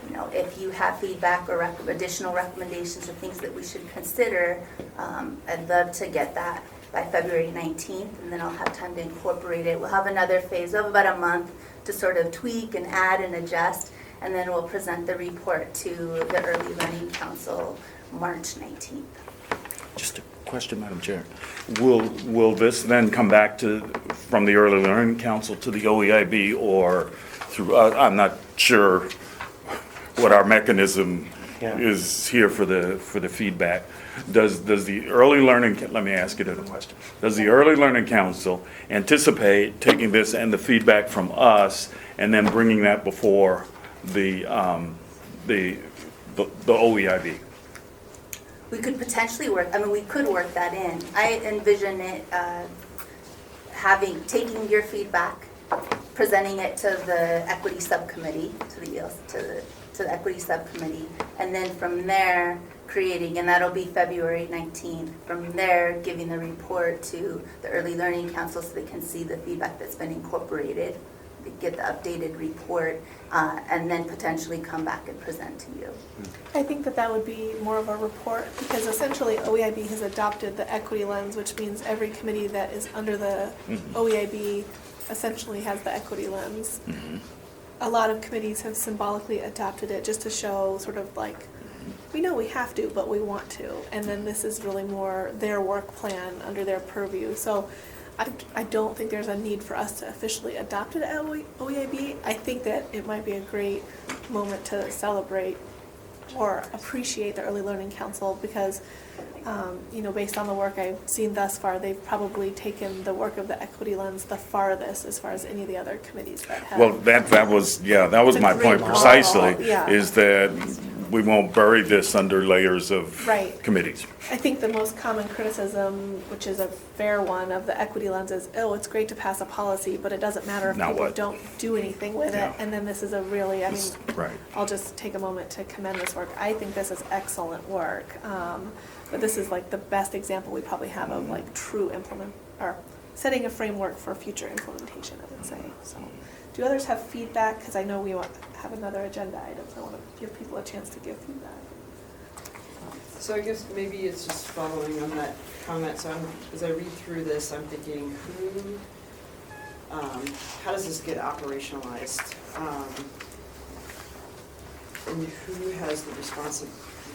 you know, if you have feedback or additional recommendations or things that we should consider, I'd love to get that by February 19th, and then I'll have time to incorporate it. We'll have another phase of about a month to sort of tweak and add and adjust, and then we'll present the report to the Early Learning Council March 19th. Just a question, Madam Chair. Will this then come back from the Early Learning Council to the OEIB, or through, I'm not sure what our mechanism is here for the feedback. Does the Early Learning, let me ask you another question. Does the Early Learning Council anticipate taking this and the feedback from us and then bringing that before the OEIB? We could potentially we could work that in. I envision it taking your feedback, presenting it to the Equity Subcommittee, to the Equity Subcommittee, and then from there creating, and that'll be February 19th, from there giving the report to the Early Learning Council so they can see the feedback that's been incorporated, get the updated report, and then potentially come back and present to you. I think that would be more of a report, because essentially OEIB has adopted the equity lens, which means every committee that is under the OEIB essentially has the equity lens. A lot of committees have symbolically adopted it just to show sort of like, we know we have to, but we want to. And then this is really more their work plan under their purview. So I don't think there's a need for us to officially adopt it at OEIB. I think that it might be a great moment to celebrate or appreciate the Early Learning Council, because based on the work I've seen thus far, they've probably taken the work of the equity lens the farthest as far as any of the other committees that have. Well, that was my point precisely, is that we won't bury this under layers of committees. I think the most common criticism, which is a fair one, of the equity lens is, oh, it's great to pass a policy, but it doesn't matter if people don't do anything with it. And then this is a really, I'll just take a moment to commend this work. I think this is excellent work. But this is like the best example we probably have of like true setting a framework for future implementation, I would say. So, do others have feedback? Because I know we have another agenda item, so I want to give people a chance to give feedback. So I guess maybe it's just following on that comment. So as I read through this, I'm thinking, how does this get operationalized? And who has the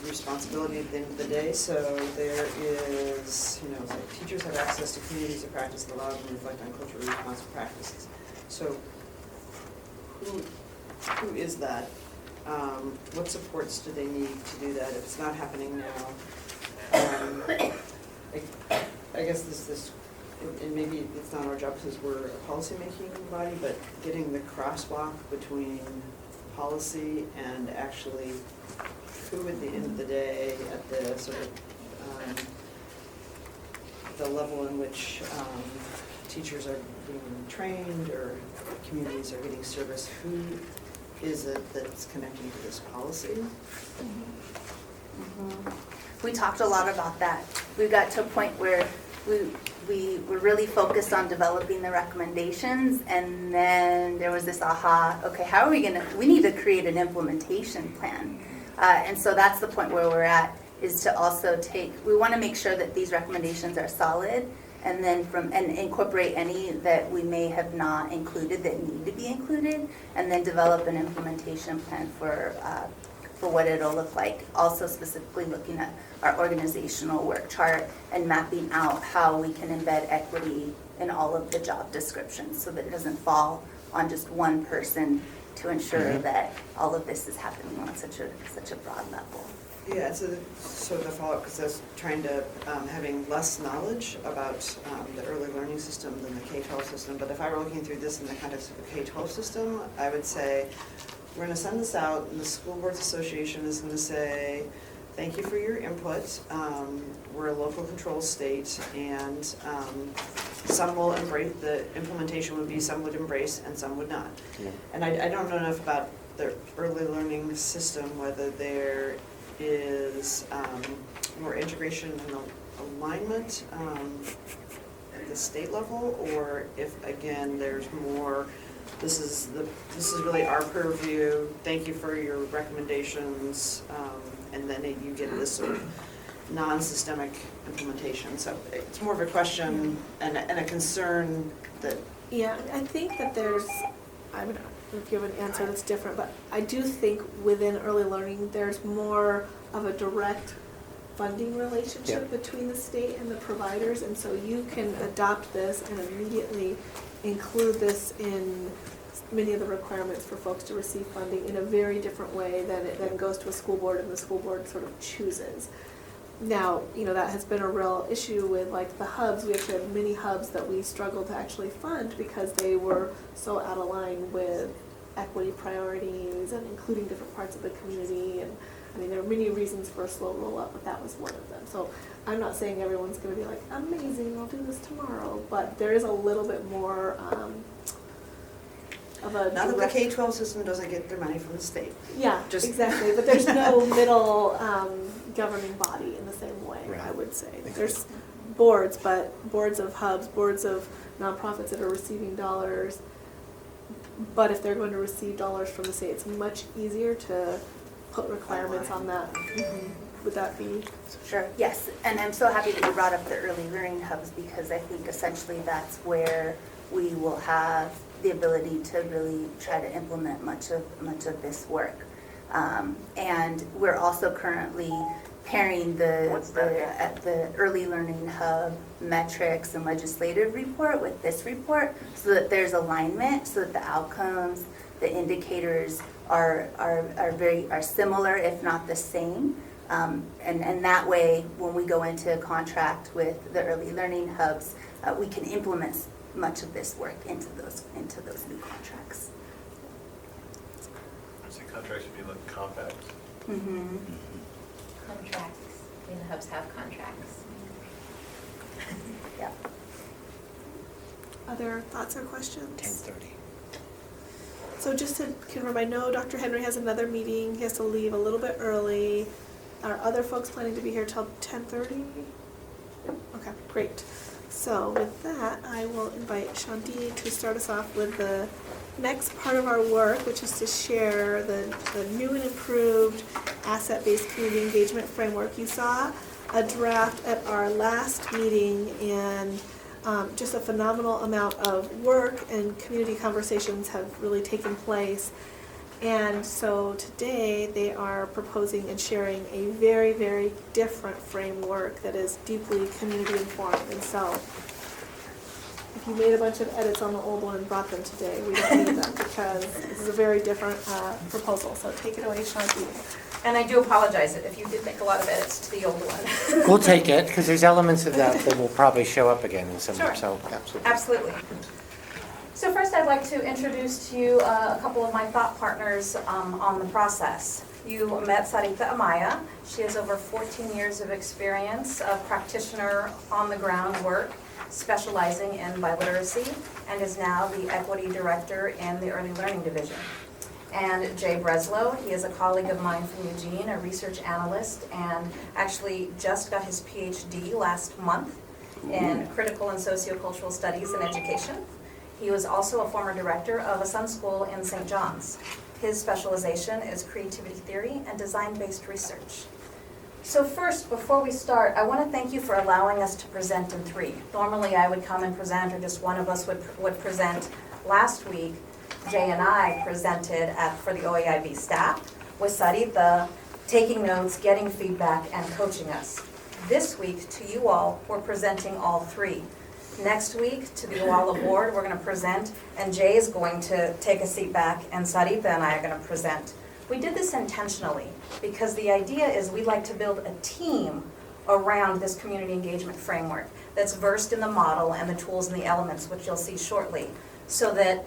responsibility at the end of the day? So there is, like teachers have access to communities of practice that allow them to reflect on culturally responsive practices. So who is that? What supports do they need to do that if it's not happening now? I guess this, and maybe it's not our job because we're a policy-making body, but getting the crosswalk between policy and actually who at the end of the day, at the sort of the level in which teachers are being trained or communities are getting service, who is it that's connecting to this policy? We talked a lot about that. We got to a point where we were really focused on developing the recommendations, and then there was this okay, how are we need to create an implementation plan. And so that's the point where we're at, is to also we want to make sure that these recommendations are solid, and then and incorporate any that we may have not included that need to be included, and then develop an implementation plan for for what it'll look like. Also specifically looking at our organizational work chart and mapping out how we can embed equity in all of the job descriptions so that it doesn't fall on just one person to ensure that all of this is happening on such a broad level. Yeah, it's sort of a follow-up, because I was trying to, having less knowledge about the early learning system than the K-12 system, but if I were looking through this in the context of the K-12 system, I would say, we're going to send this out, and the School Boards Association is going to say, thank you for your input. We're a local control state, and some will embrace, the implementation would be some would embrace and some would not. Yeah. And I don't know enough about the early learning system, whether there is more integration and alignment at the state level, or if, again, there's more, this is really our purview, thank you for your recommendations, and then you get this sort of non-systemic implementation. So it's more of a question and a concern that... Yeah, I think that there's, I don't know if you have an answer that's different, but I do think within early learning, there's more of a direct funding relationship between the state and the providers, and so you can adopt this and immediately include this in many of the requirements for folks to receive funding in a very different way than it then goes to a school board and the school board sort of chooses. Now, you know, that has been a real issue with like the hubs. We actually have many hubs that we struggled to actually fund because they were so out of line with equity priorities and including different parts of the community. And I mean, there are many reasons for a slow roll up, but that was one of them. So I'm not saying everyone's going to be like, amazing, I'll do this tomorrow, but there is a little bit more of a Not that the K-12 system doesn't get their money from the state. Yeah, Just exactly, but there's no middle governing body in the same way, Right. I would say. There's boards, but boards of hubs, boards of nonprofits that are receiving dollars. But if they're going to receive dollars from the state, it's much easier to put requirements on that. Would that be? Sure, yes, and I'm so happy that you brought up the early learning hubs because I think essentially that's where we will have the ability to really try to implement much of this work. And we're also currently pairing the early learning hub metrics and legislative report with this report so that there's alignment, so that the outcomes, the indicators are similar, if not the same. And that way, when we go into contract with the early learning hubs, we can implement much of this work into those new contracts. I say contracts should be like compact. Contracts. I mean, the hubs have contracts. Yeah. Other thoughts or questions? 10:30. So just to confirm, I know Dr. Henry has another meeting. He has to leave a little bit early. Are other folks planning to be here till 10:30? Okay, great. So with that, I will invite Shanti to start us off with the next part of our work, which is to share the new and improved asset-based community engagement framework. You saw a draft at our last meeting, and just a phenomenal amount of work and community conversations have really taken place. And so today they are proposing and sharing a very, very different framework that is deeply community informed. And so if you made a bunch of edits on the old one and brought them today, we don't need them because this is a very different proposal. So take it away, Shanti. And I do apologize if you did make a lot of edits to the old one. We'll take it, because there's elements of that that will probably show up again in some way, Sure. so absolutely. Absolutely. So first I'd like to introduce to you a couple of my thought partners on the process. You met Sarita Amaya. She has over 14 years of experience of practitioner on-the-ground work, specializing in biliteracy, and is now the Equity Director in the Early Learning Division. And Jay Breslow, he is a colleague of mine from Eugene, a research analyst, and actually just got his PhD last month in critical and sociocultural studies in education. He was also a former director of a Sun School in St. John's. His specialization is creativity theory and design-based research. So first, before we start, I want to thank you for allowing us to present in three. Normally I would come and present, or just one of us would present. Last week, Jay and I presented for the OEIB staff, with Sarita, taking notes, getting feedback, and coaching us. This week, to you all, we're presenting all three. Next week, to the OALA board, we're going to present, and Jay is going to take a seat back, and Sarita and I are going to present. We did this intentionally because the idea is we'd like to build a team around this community engagement framework that's versed in the model and the tools and the elements, which you'll see shortly, so that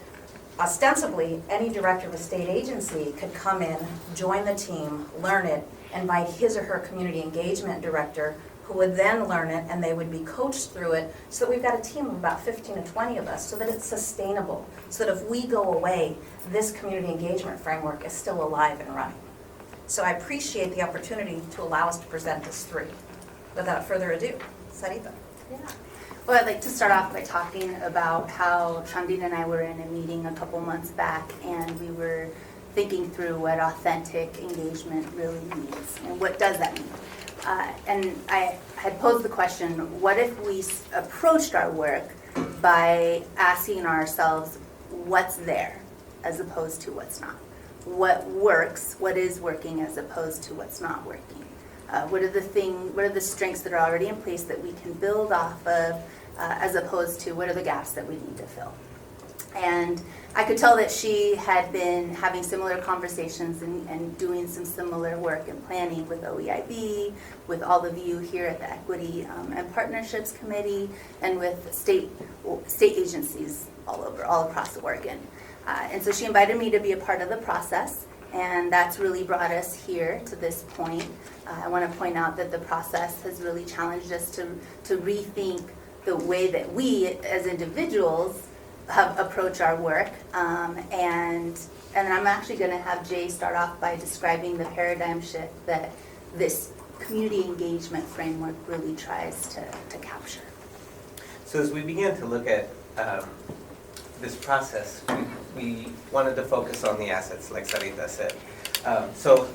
ostensibly any director of a state agency could come in, join the team, learn it, invite his or her community engagement director, who would then learn it, and they would be coached through it, so that we've got a team of about 15 to 20 of us, so that it's sustainable, so that if we go away, this community engagement framework is still alive and running. So I appreciate the opportunity to allow us to present this through. Without further ado, Sarita. Yeah. Well, I'd like to start off by talking about how Chandina and I were in a meeting a couple months back, and we were thinking through what authentic engagement really means, and what does that mean? And I had posed the question, what if we approached our work by asking ourselves what's there as opposed to what's not? What works, what is working as opposed to what's not working? What are the strengths that are already in place that we can build off of as opposed to what are the gaps that we need to fill? And I could tell that she had been having similar conversations and doing some similar work and planning with OEIB, with all of you here at the Equity and Partnerships Committee, and with state agencies all across Oregon. And so she invited me to be a part of the process, and that's really brought us here to this point. I want to point out that the process has really challenged us to rethink the way that we as individuals approach our work, and I'm actually going to have Jay start off by describing the paradigm shift that this community engagement framework really tries to capture. So as we began to look at this process, we wanted to focus on the assets, like Sarita said. So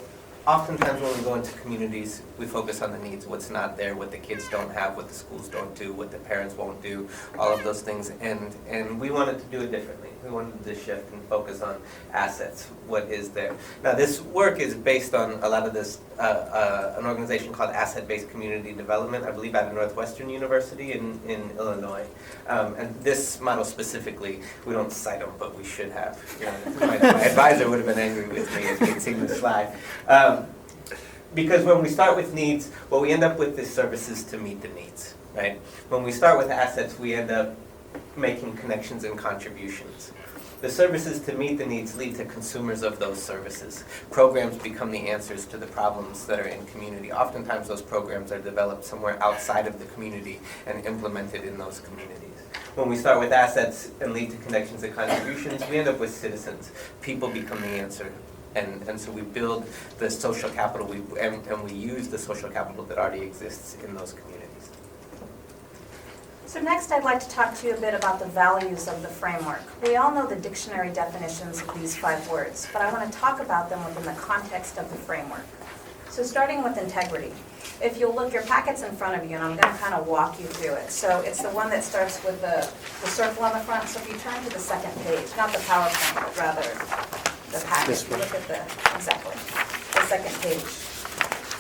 oftentimes when we go into communities, we focus on the needs, what's not there, what the kids don't have, what the schools don't do, what the parents won't do, all of those things. And we wanted to do it differently. We wanted to shift and focus on assets, what is there. Now this work is based on a lot of this, an organization called Asset-Based Community Development, I believe out of Northwestern University in Illinois. And this model specifically, we don't cite them, but we should have. You know, my advisor would have been angry with me if he'd seen the slide. Because when we start with needs, what we end up with is services to meet the needs, right? When we start with assets, we end up making connections and contributions. The services to meet the needs lead to consumers of those services. Programs become the answers to the problems that are in community. Oftentimes those programs are developed somewhere outside of the community and implemented in those communities. When we start with assets and lead to connections and contributions, we end up with citizens. People become the answer. And so we build the social capital and we use the social capital that already exists in those communities. So next I'd like to talk to you a bit about the values of the framework. We all know the dictionary definitions of these 5 words, but I want to talk about them within the context of the framework. So starting with integrity. If you'll look, your packet's in front of you, and I'm going to kind of walk you through it. So it's the one that starts with the circle on the front. So if you turn to the second page, not the PowerPoint, but rather the packet. This one. Look at the second page.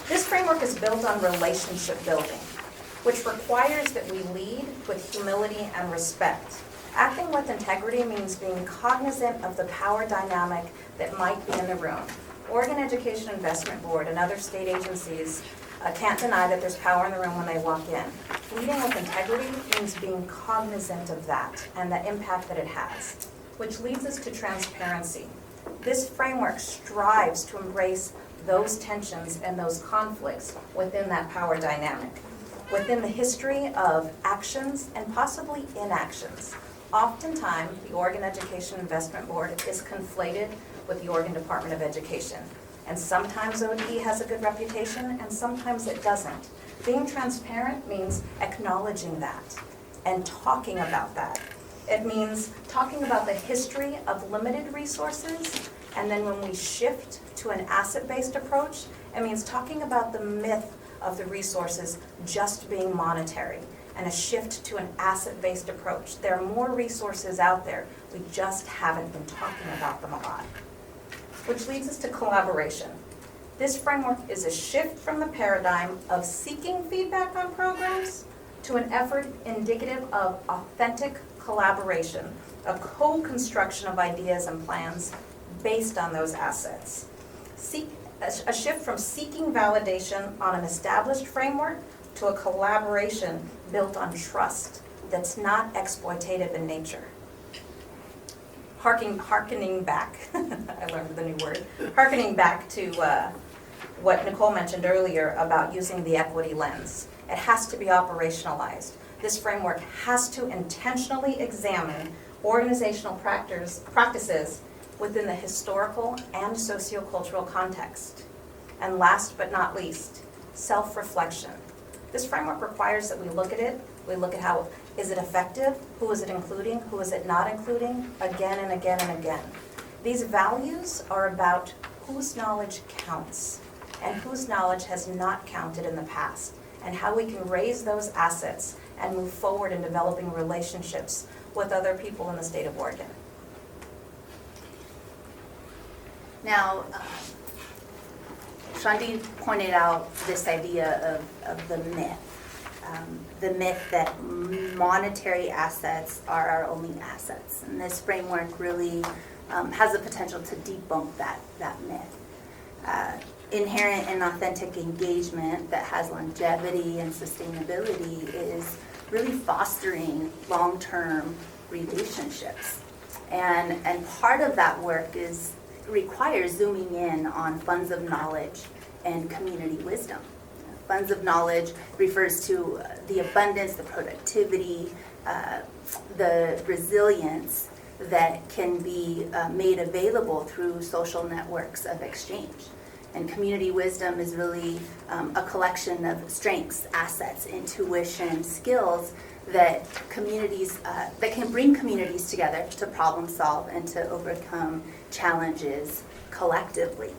This framework is built on relationship building, which requires that we lead with humility and respect. Acting with integrity means being cognizant of the power dynamic that might be in the room. Oregon Education Investment Board and other state agencies can't deny that there's power in the room when they walk in. Leading with integrity means being cognizant of that and the impact that it has, which leads us to transparency. This framework strives to embrace those tensions and those conflicts within that power dynamic, within the history of actions and possibly inactions. Oftentimes, the Oregon Education Investment Board is conflated with the Oregon Department of Education. And sometimes ODE has a good reputation and sometimes it doesn't. Being transparent means acknowledging that and talking about that. It means talking about the history of limited resources, and then when we shift to an asset-based approach, it means talking about the myth of the resources just being monetary and a shift to an asset-based approach. There are more resources out there, we just haven't been talking about them a lot. Which leads us to collaboration. This framework is a shift from the paradigm of seeking feedback on programs to an effort indicative of authentic collaboration, a co-construction of ideas and plans based on those assets. A shift from seeking validation on an established framework to a collaboration built on trust that's not exploitative in nature. Harkening back, I learned the new word, harkening back to what Nicole mentioned earlier about using the equity lens. It has to be operationalized. This framework has to intentionally examine organizational practices within the historical and sociocultural context. And last but not least, self-reflection. This framework requires that we look at it, we look at how, is it effective? Who is it including? Who is it not including? Again and again and again. These values are about whose knowledge counts and whose knowledge has not counted in the past, and how we can raise those assets and move forward in developing relationships with other people in the state of Oregon. Now, Shandi pointed out this idea of the myth that monetary assets are our only assets. And this framework really has the potential to debunk that myth. Inherent and authentic engagement that has longevity and sustainability is really fostering long-term relationships. And part of that work requires zooming in on funds of knowledge and community wisdom. Funds of knowledge refers to the abundance, the productivity, the resilience that can be made available through social networks of exchange. And community wisdom is really a collection of strengths, assets, intuition, skills that communities, that can bring communities together to problem solve and to overcome challenges collectively.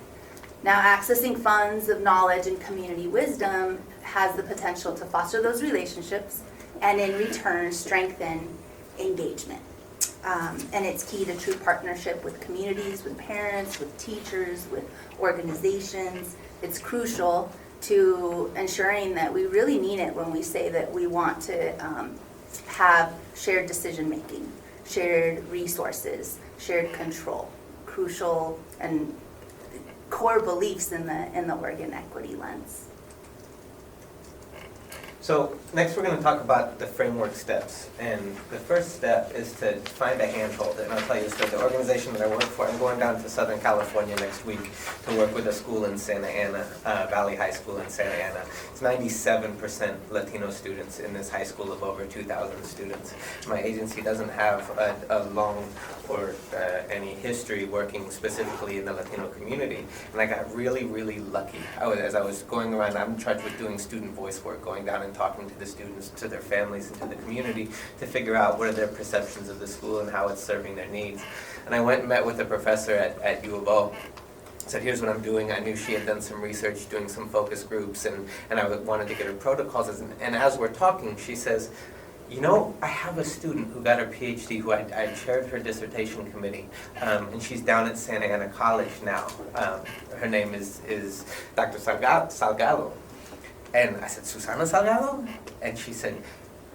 Now, accessing funds of knowledge and community wisdom has the potential to foster those relationships and in return strengthen engagement. And it's key to true partnership with communities, with parents, with teachers, with organizations. It's crucial to ensuring that we really mean it when we say that we want to have shared decision-making, shared resources, shared control. Crucial and core beliefs in the Oregon equity lens. So next we're going to talk about the framework steps. And the first step is to find a handhold. And I'll tell you a story. The organization that I work for, I'm going down to Southern California next week to work with a school in Santa Ana, Valley High School in Santa Ana. It's 97% Latino students in this high school of over 2,000 students. My agency doesn't have a long or any history working specifically in the Latino community. And I got really, really lucky. As I was going around, I'm in charge with doing student voice work, going down and talking to the students, to their families, and to the community to figure out what are their perceptions of the school and how it's serving their needs. And I went and met with a professor at U of O. Said, here's what I'm doing. I knew she had done some research, doing some focus groups, and I wanted to get her protocols. And as we're talking, she says, you know, I have a student who got her PhD who I chaired her dissertation committee, and she's down at Santa Ana College now. Her name is Dr. Salgado. And I said, Susana Salgado? And she said,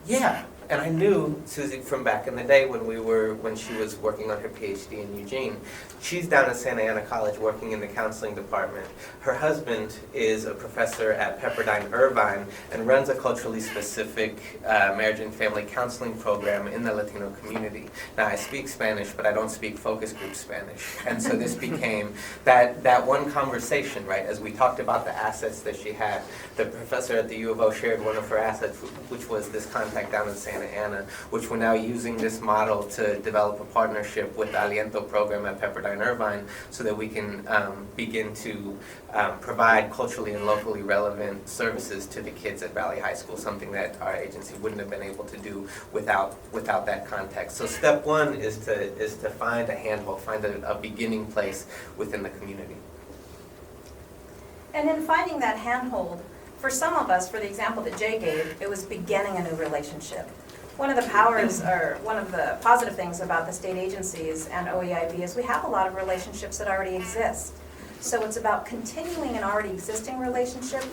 yeah. And I knew Susie from back in the day when she was working on her PhD in Eugene. She's down at Santa Ana College working in the counseling department. Her husband is a professor at Pepperdine Irvine and runs a culturally specific marriage and family counseling program in the Latino community. Now, I speak Spanish, but I don't speak focus group Spanish. And so this became that one conversation, right? As we talked about the assets that she had, the professor at the U of O shared one of her assets, which was this contact down in Santa Ana, which we're now using this model to develop a partnership with the Aliento program at Pepperdine Irvine so that we can begin to provide culturally and locally relevant services to the kids at Valley High School, something that our agency wouldn't have been able to do without that context. So step one is to find a handhold, find a beginning place within the community. And in finding that handhold, for some of us, for the example that Jay gave, it was beginning a new relationship. One of the powers, or one of the positive things about the state agencies and OEIB is we have a lot of relationships that already exist. So it's about continuing an already existing relationship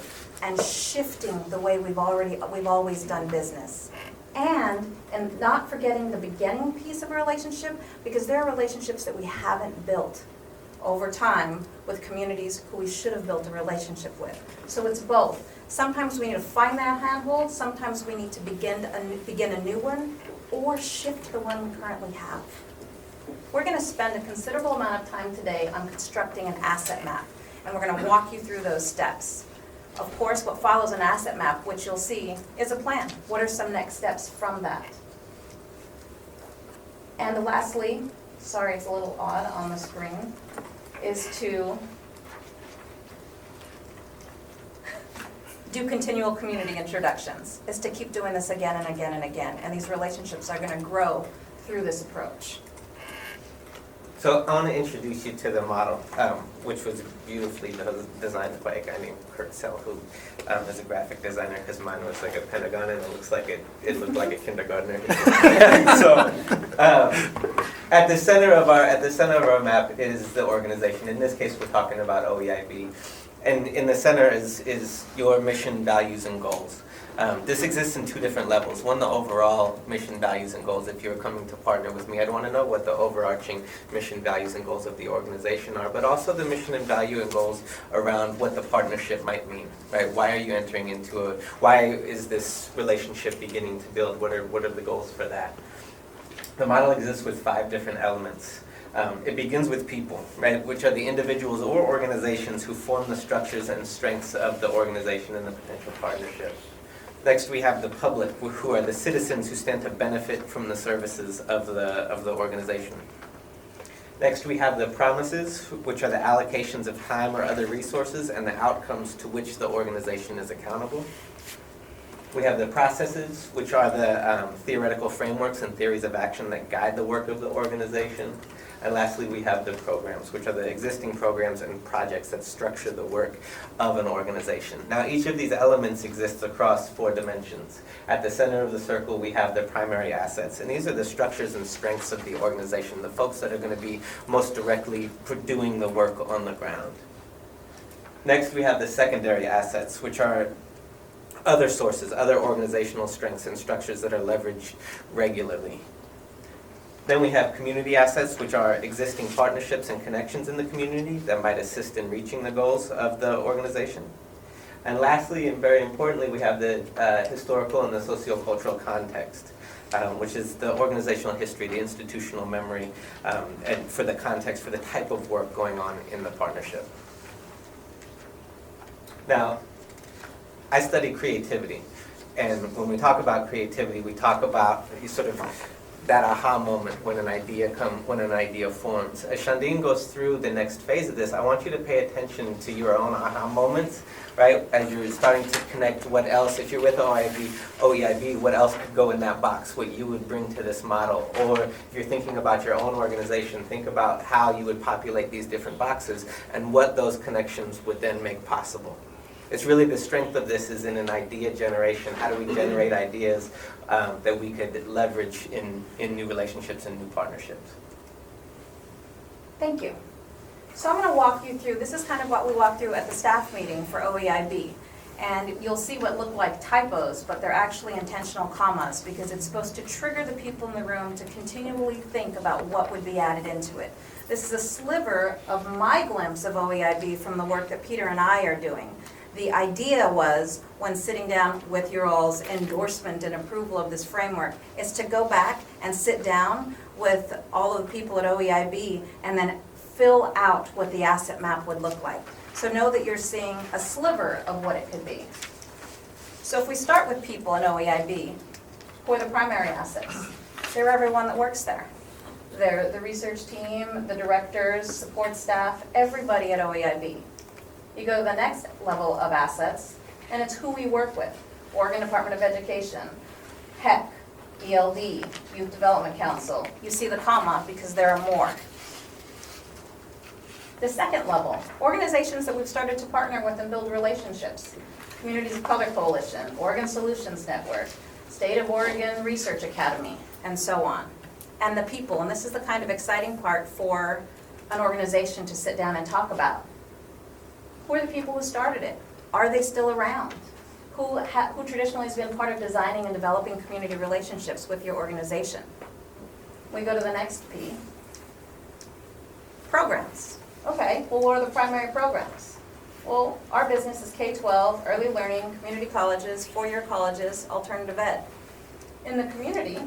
and shifting the way we've always done business. And not forgetting the beginning piece of a relationship, because there are relationships that we haven't built over time with communities who we should have built a relationship with. So it's both. Sometimes we need to find that handhold, sometimes we need to begin a new one, or shift the one we currently have. We're going to spend a considerable amount of time today on constructing an asset map, and we're going to walk you through those steps. Of course, what follows an asset map, which you'll see, is a plan. What are some next steps from that? And lastly, sorry it's a little odd on the screen, is to do continual community introductions, is to keep doing this again and again and again. And these relationships are going to grow through this approach. So I want to introduce you to the model, which was beautifully designed by a guy named Kurt Sell, who is a graphic designer, because mine was like a pentagon and it looks like it looked like a kindergartner. So at the center of our map is the organization. In this case, we're talking about OEIB, and in the center is your mission, values, and goals. This exists in two different levels. One, the overall mission, values, and goals. If you're coming to partner with me, I'd want to know what the overarching mission, values, and goals of the organization are, but also the mission and value and goals around what the partnership might mean, right? Why are you entering into why is this relationship beginning to build? What are the goals for that? The model exists with 5 different elements. It begins with people, right, which are the individuals or organizations who form the structures and strengths of the organization and the potential partnership. Next, we have the public, who are the citizens who stand to benefit from the services of the organization. Next, we have the promises, which are the allocations of time or other resources and the outcomes to which the organization is accountable. We have the processes, which are the theoretical frameworks and theories of action that guide the work of the organization. And lastly, we have the programs, which are the existing programs and projects that structure the work of an organization. Now, each of these elements exists across 4 dimensions. At the center of the circle, we have the primary assets, and these are the structures and strengths of the organization, the folks that are going to be most directly doing the work on the ground. Next, we have the secondary assets, which are other sources, other organizational strengths and structures that are leveraged regularly. Then we have community assets, which are existing partnerships and connections in the community that might assist in reaching the goals of the organization. And lastly, and very importantly, we have the historical and the sociocultural context, which is the organizational history, the institutional memory, and for the context, for the type of work going on in the partnership. Now, I study creativity, and when we talk about creativity, we talk about sort of that aha moment when an idea forms. As Shandine goes through the next phase of this, I want you to pay attention to your own aha moments, right? As you're starting to connect what else, if you're with OEIB, what else could go in that box, what you would bring to this model. Or if you're thinking about your own organization, think about how you would populate these different boxes and what those connections would then make possible. It's really the strength of this is in an idea generation. How do we generate ideas that we could leverage in new relationships and new partnerships? Thank you. So I'm going to walk you through, this is kind of what we walked through at the staff meeting for OEIB. And you'll see what look like typos, but they're actually intentional commas, because it's supposed to trigger the people in the room to continually think about what would be added into it. This is a sliver of my glimpse of OEIB from the work that Peter and I are doing. The idea was, when sitting down with your all's endorsement and approval of this framework, is to go back and sit down with all of the people at OEIB and then fill out what the asset map would look like. So know that you're seeing a sliver of what it could be. So if we start with people at OEIB, who are the primary assets? They're everyone that works there. They're the research team, the directors, support staff, everybody at OEIB. You go to the next level of assets, and it's who we work with. Oregon Department of Education, HEC, ELD, Youth Development Council. You see the comma because there are more. The second level, organizations that we've started to partner with and build relationships. Communities of Color Coalition, Oregon Solutions Network, State of Oregon Research Academy, and so on. And the people, and this is the kind of exciting part for an organization to sit down and talk about. Who are the people who started it? Are they still around? Who traditionally has been part of designing and developing community relationships with your organization? We go to the next P. Programs. Okay, well, what are the primary programs? Well, our business is K-12, early learning, community colleges, four-year colleges, alternative ed. In the community,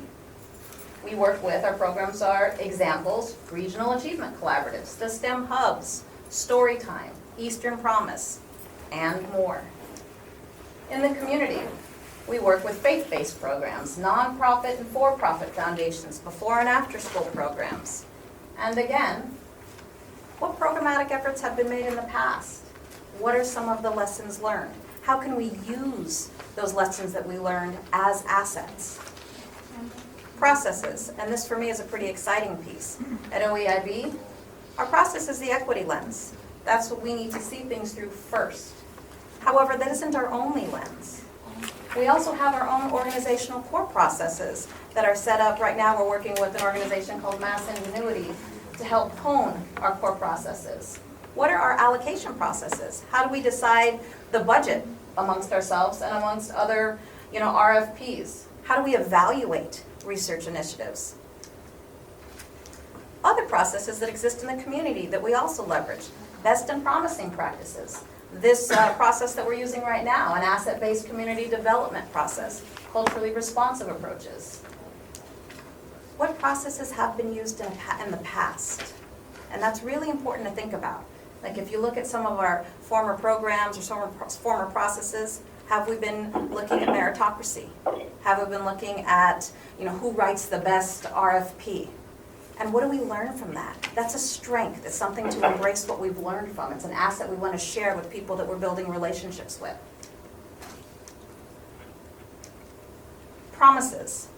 we work with, our programs are examples, regional achievement collaboratives, the STEM hubs, Storytime, Eastern Promise, and more. In the community, we work with faith-based programs, nonprofit and for-profit foundations, before and after school programs. And again, what programmatic efforts have been made in the past? What are some of the lessons learned? How can we use those lessons that we learned as assets? Processes, and this for me is a pretty exciting piece. At OEIB, our process is the equity lens. That's what we need to see things through first. However, that isn't our only lens. We also have our own organizational core processes that are set up. Right now, we're working with an organization called Mass Ingenuity to help hone our core processes. What are our allocation processes? How do we decide the budget amongst ourselves and amongst other, RFPs? How do we evaluate research initiatives? Other processes that exist in the community that we also leverage. Best and promising practices. This process that we're using right now, an asset-based community development process, culturally responsive approaches. What processes have been used in the past? And that's really important to think about. Like if you look at some of our former programs or former processes, have we been looking at meritocracy? Have we been looking at, who writes the best RFP? And what do we learn from that? That's a strength. It's something to embrace what we've learned from. It's an asset we want to share with people that we're building relationships with. Promises.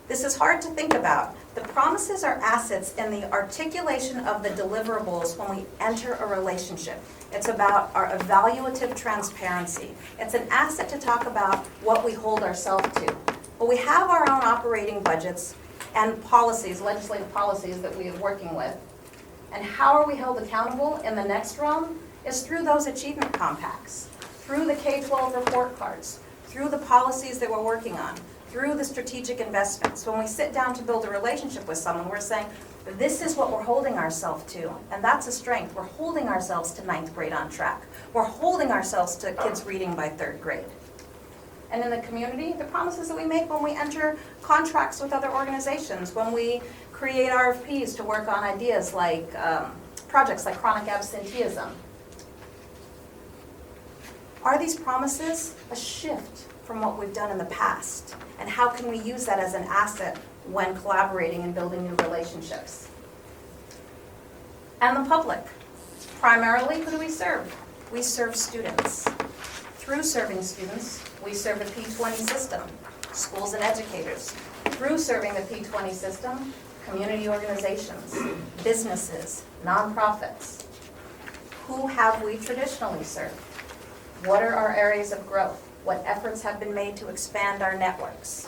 This is hard to think about. The promises are assets in the articulation of the deliverables when we enter a relationship. It's about our evaluative transparency. It's an asset to talk about what we hold ourselves to. But we have our own operating budgets and policies, legislative policies that we are working with. And how are we held accountable in the next realm is through those achievement compacts, through the K-12 report cards, through the policies that we're working on, through the strategic investments. When we sit down to build a relationship with someone, we're saying, this is what we're holding ourselves to. And that's a strength. We're holding ourselves to 9th grade on track. We're holding ourselves to kids reading by 3rd grade. And in the community, the promises that we make when we enter contracts with other organizations, when we create RFPs to work on ideas like projects like chronic absenteeism. Are these promises a shift from what we've done in the past? And how can we use that as an asset when collaborating and building new relationships? And the public. Primarily, who do we serve? We serve students. Through serving students, we serve the P20 system, schools and educators. Through serving the P20 system, community organizations, businesses, nonprofits. Who have we traditionally served? What are our areas of growth? What efforts have been made to expand our networks?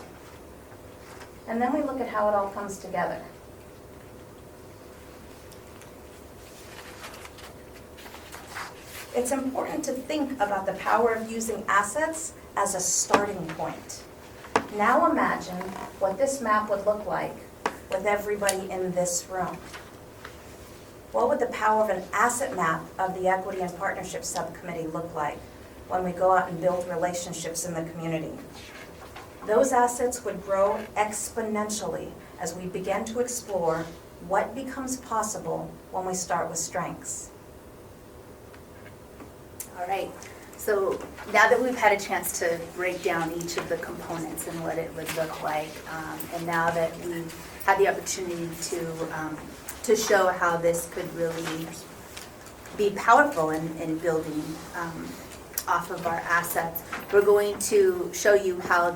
And then we look at how it all comes together. It's important to think about the power of using assets as a starting point. Now imagine what this map would look like with everybody in this room. What would the power of an asset map of the Equity and Partnership Subcommittee look like when we go out and build relationships in the community? Those assets would grow exponentially as we begin to explore what becomes possible when we start with strengths. All right, so now that we've had a chance to break down each of the components and what it would look like, and now that we've had the opportunity to show how this could really be powerful in building off of our assets, we're going to show you how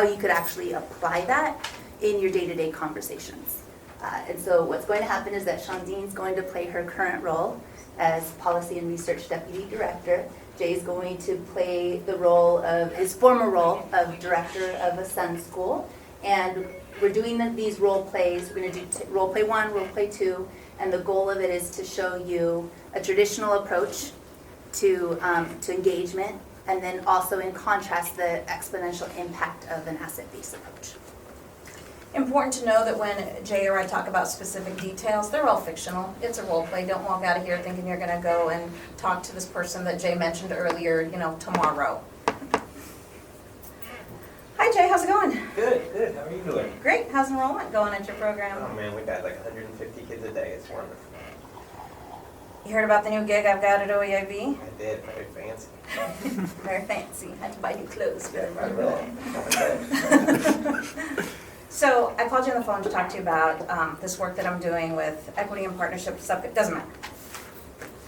you could actually apply that in your day-to-day conversations. And so what's going to happen is that Shandine's going to play her current role as Policy and Research Deputy Director. Jay's going to play the role of his former role of Director of a Sun School. And we're doing these role plays. We're going to do role play 1, role play 2, and the goal of it is to show you a traditional approach to engagement, and then also in contrast, the exponential impact of an asset-based approach. Important to know that when Jay or I talk about specific details, they're all fictional. It's a role play. Don't walk out of here thinking you're gonna go and talk to this person that Jay mentioned earlier, you know, tomorrow. Hi Jay, how's it going? Good. How are you doing? Great. How's enrollment going at your program? Oh man, we got like 150 kids a day. It's wonderful. You heard about the new gig I've got at OEIB? I did. Very fancy. Very fancy. Had to buy new clothes for Yeah, everyone. So I called you on the phone to talk to you about this work that I'm doing with Equity and Partnership Subcommittee. Doesn't matter.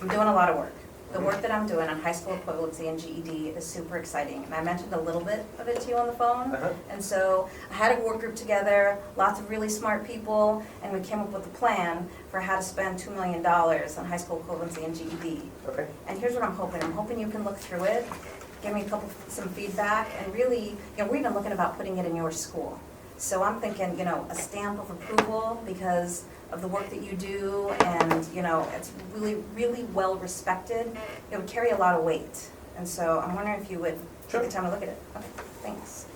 I'm doing a lot of work. The work that I'm doing on high school equivalency and GED is super exciting. And I mentioned a little bit of it to you on the phone. And so I had a work group together, lots of really smart people, and we came up with a plan for how to spend $2 million on high school equivalency and GED. Okay. And here's what I'm hoping. I'm hoping you can look through it, give me some feedback, and really, you know, we're even looking about putting it in your school. So I'm thinking, you know, a stamp of approval because of the work that you do, and, you know, it's really, really well respected. It would carry a lot of weight. And so I'm wondering if you would take the time to look at it. Okay, thanks.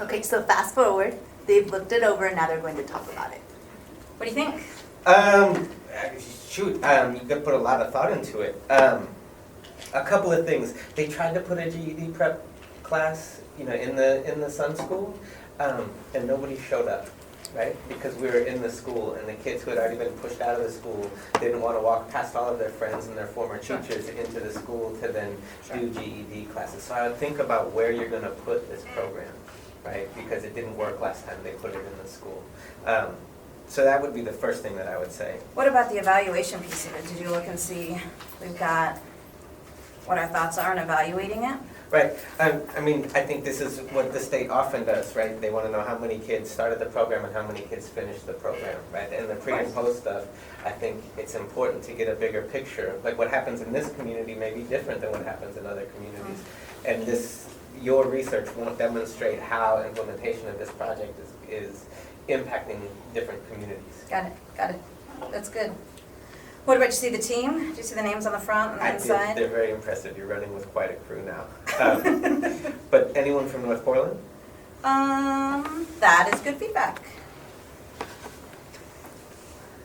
Okay, so fast forward, they've looked it over and now they're going to talk about it. What do you think? You could put a lot of thought into it. A couple of things. They tried to put a GED prep class, you know, in the Sun School, and nobody showed up, right? Because we were in the school, and the kids who had already been pushed out of the school didn't want to walk past all of their friends and their former teachers into the school to then do GED classes. So I would think about where you're going to put this program, right? Because it didn't work last time they put it in the school. So that would be the first thing that I would say. What about the evaluation piece of it? Did you look and see, we've got what our thoughts are in evaluating it? Right. I mean, I think this is what the state often does, right? They want to know how many kids started the program and how many kids finished the program, right? And the pre and post stuff, I think it's important to get a bigger picture. Like what happens in this community may be different than what happens in other communities. And your research won't demonstrate how implementation of this project is impacting different communities. Got it. That's good. What about, you see the team? Did you see the names on the front and the inside? They're very impressive. You're running with quite a crew now. But anyone from North Portland? That is good feedback.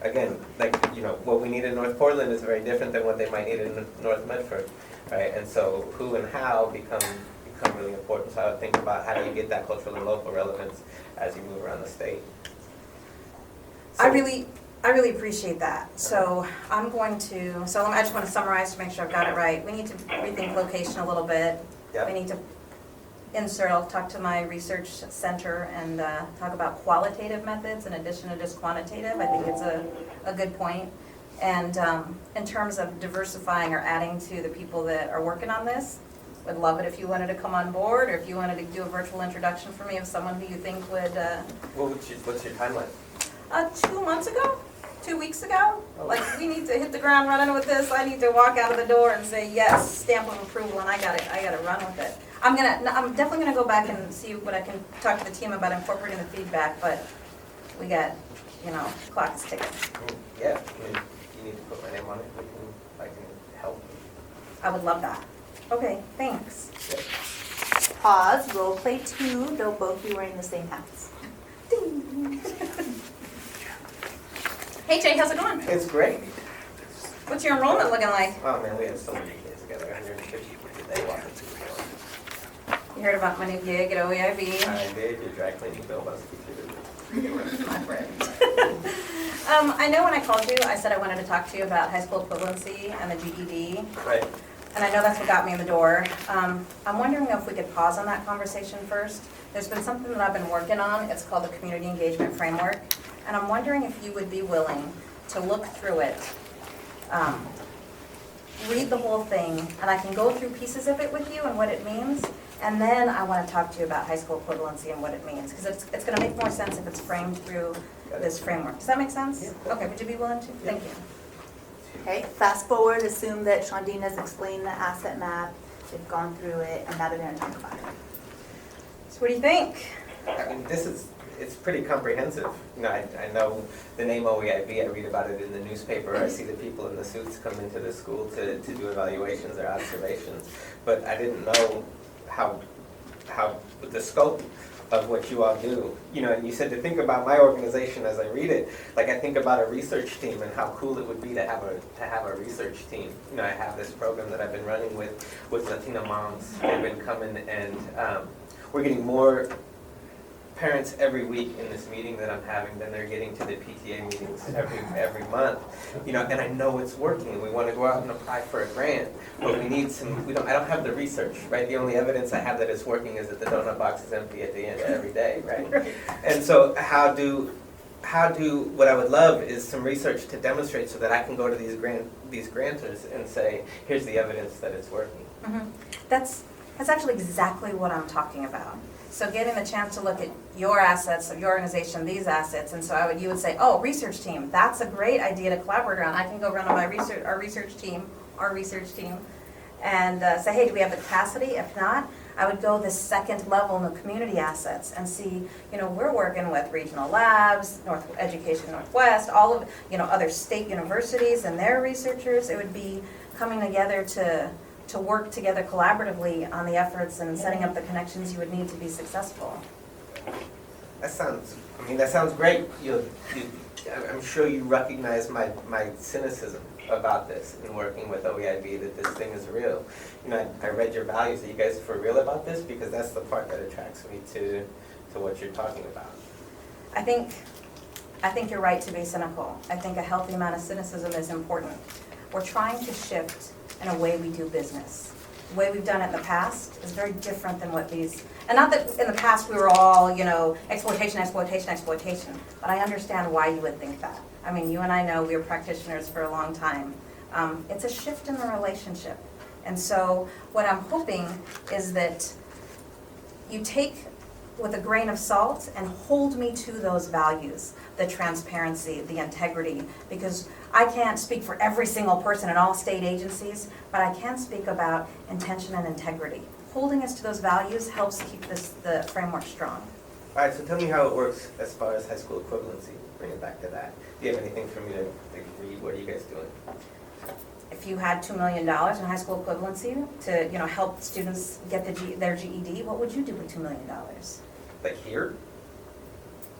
Again, like, you know, what we need in North Portland is very different than what they might need in North Medford, right? And so who and how become really important. So I would think about how do you get that cultural and local relevance as you move around the state. So, I really appreciate that. So I just want to summarize to make sure I've got it right. We need to rethink location a little bit. Yep. We need to I'll talk to my research center and talk about qualitative methods in addition to just quantitative. I think it's a good point. And in terms of diversifying or adding to the people that are working on this, would love it if you wanted to come on board, or if you wanted to do a virtual introduction for me of someone who you think would... what's your timeline? 2 months ago? 2 weeks ago? Like, we need to hit the ground running with this. I need to walk out of the door and say, yes, stamp of approval, and I gotta run with it. I'm definitely gonna go back and see what I can talk to the team about incorporating the feedback, but we got, clock is ticking. Yeah, you need to put my name on it. I can help. I would love that. Okay, thanks. Pause, role play 2, they'll both be wearing the same hats. Hey Jay, how's it going? It's great. What's your enrollment looking like? Oh man, we have so many kids together, 150 today. You heard about my new gig at OEIB? I did, your dry cleaning bill must be through. My friend. I know when I called you, I said I wanted to talk to you about high school equivalency and the GED. Right. And I know that's what got me in the door. I'm wondering if we could pause on that conversation first. There's been something that I've been working on. It's called the Community Engagement Framework. And I'm wondering if you would be willing to look through it, read the whole thing, and I can go through pieces of it with you and what it means. And then I want to talk to you about high school equivalency and what it means. Because it's going to make more sense if it's framed through this framework. Does that make sense? Yeah. Okay, would you be willing to? Yeah. Thank you. Okay, fast forward, assume that Shondina's explained the asset map, they've gone through it, and now they're going to talk about it. So what do you think? I mean, this it's pretty comprehensive. You know, I know the name OEIB, I read about it in the newspaper, I see the people in the suits come into the school to do evaluations or observations, but I didn't know how the scope of what you all do. You know, and you said to think about my organization as I read it, like I think about a research team and how cool it would be to have a research team. You know, I have this program that I've been running with Latina moms. They've been coming and we're getting more parents every week in this meeting that I'm having than they're getting to the PTA meetings every month. You know, and I know it's working. We want to go out and apply for a grant, but we need some. I don't have the research, right? The only evidence I have that it's working is that the donut box is empty at the end of every day, right? And so how do what I would love is some research to demonstrate so that I can go to these grantors and say, here's the evidence that it's working. Mm-hmm. That's actually exactly what I'm talking about. So getting the chance to look at your assets of your organization, these assets, and so you would say, oh, research team, that's a great idea to collaborate on. I can go run on our research team, and say, hey, do we have the capacity? If not, I would go the second level in the community assets and see, you know, we're working with regional labs, Education Northwest, all of, you know, other state universities and their researchers. It would be coming together to work together collaboratively on the efforts and setting up the connections you would need to be successful. That sounds great. I'm sure you recognize my cynicism about this in working with OEIB, that this thing is real. You know, I read your values. Are you guys for real about this? Because that's the part that attracts me to what you're talking about. I think you're right to be cynical. I think a healthy amount of cynicism is important. We're trying to shift in a way we do business. The way we've done it in the past is very different than what these, and not that in the past we were all, you know, exploitation, but I understand why you would think that. I mean, you and I know we were practitioners for a long time. It's a shift in the relationship. And so what I'm hoping is that you take with a grain of salt and hold me to those values, the transparency, the integrity, because I can't speak for every single person in all state agencies, but I can speak about intention and integrity. Holding us to those values helps keep the framework strong. All right, so tell me how it works as far as high school equivalency. Bring it back to that. Do you have anything for me to read? What are you guys doing? If you had $2 million in high school equivalency to, you know, help students get their GED, what would you do with $2 million? Like here?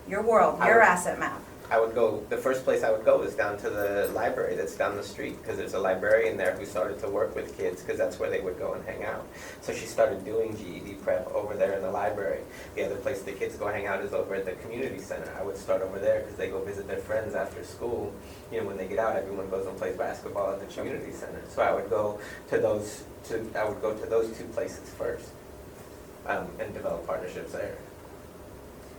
Your world, your asset map. I would go, the first place I would go is down to the library that's down the street, because there's a librarian there who started to work with kids, because that's where they would go and hang out. So she started doing GED prep over there in the library. The other place the kids go hang out is over at the community center. I would start over there because they go visit their friends after school. You know, when they get out, everyone goes and plays basketball at the community center. So I would go to those two places first, and develop partnerships there.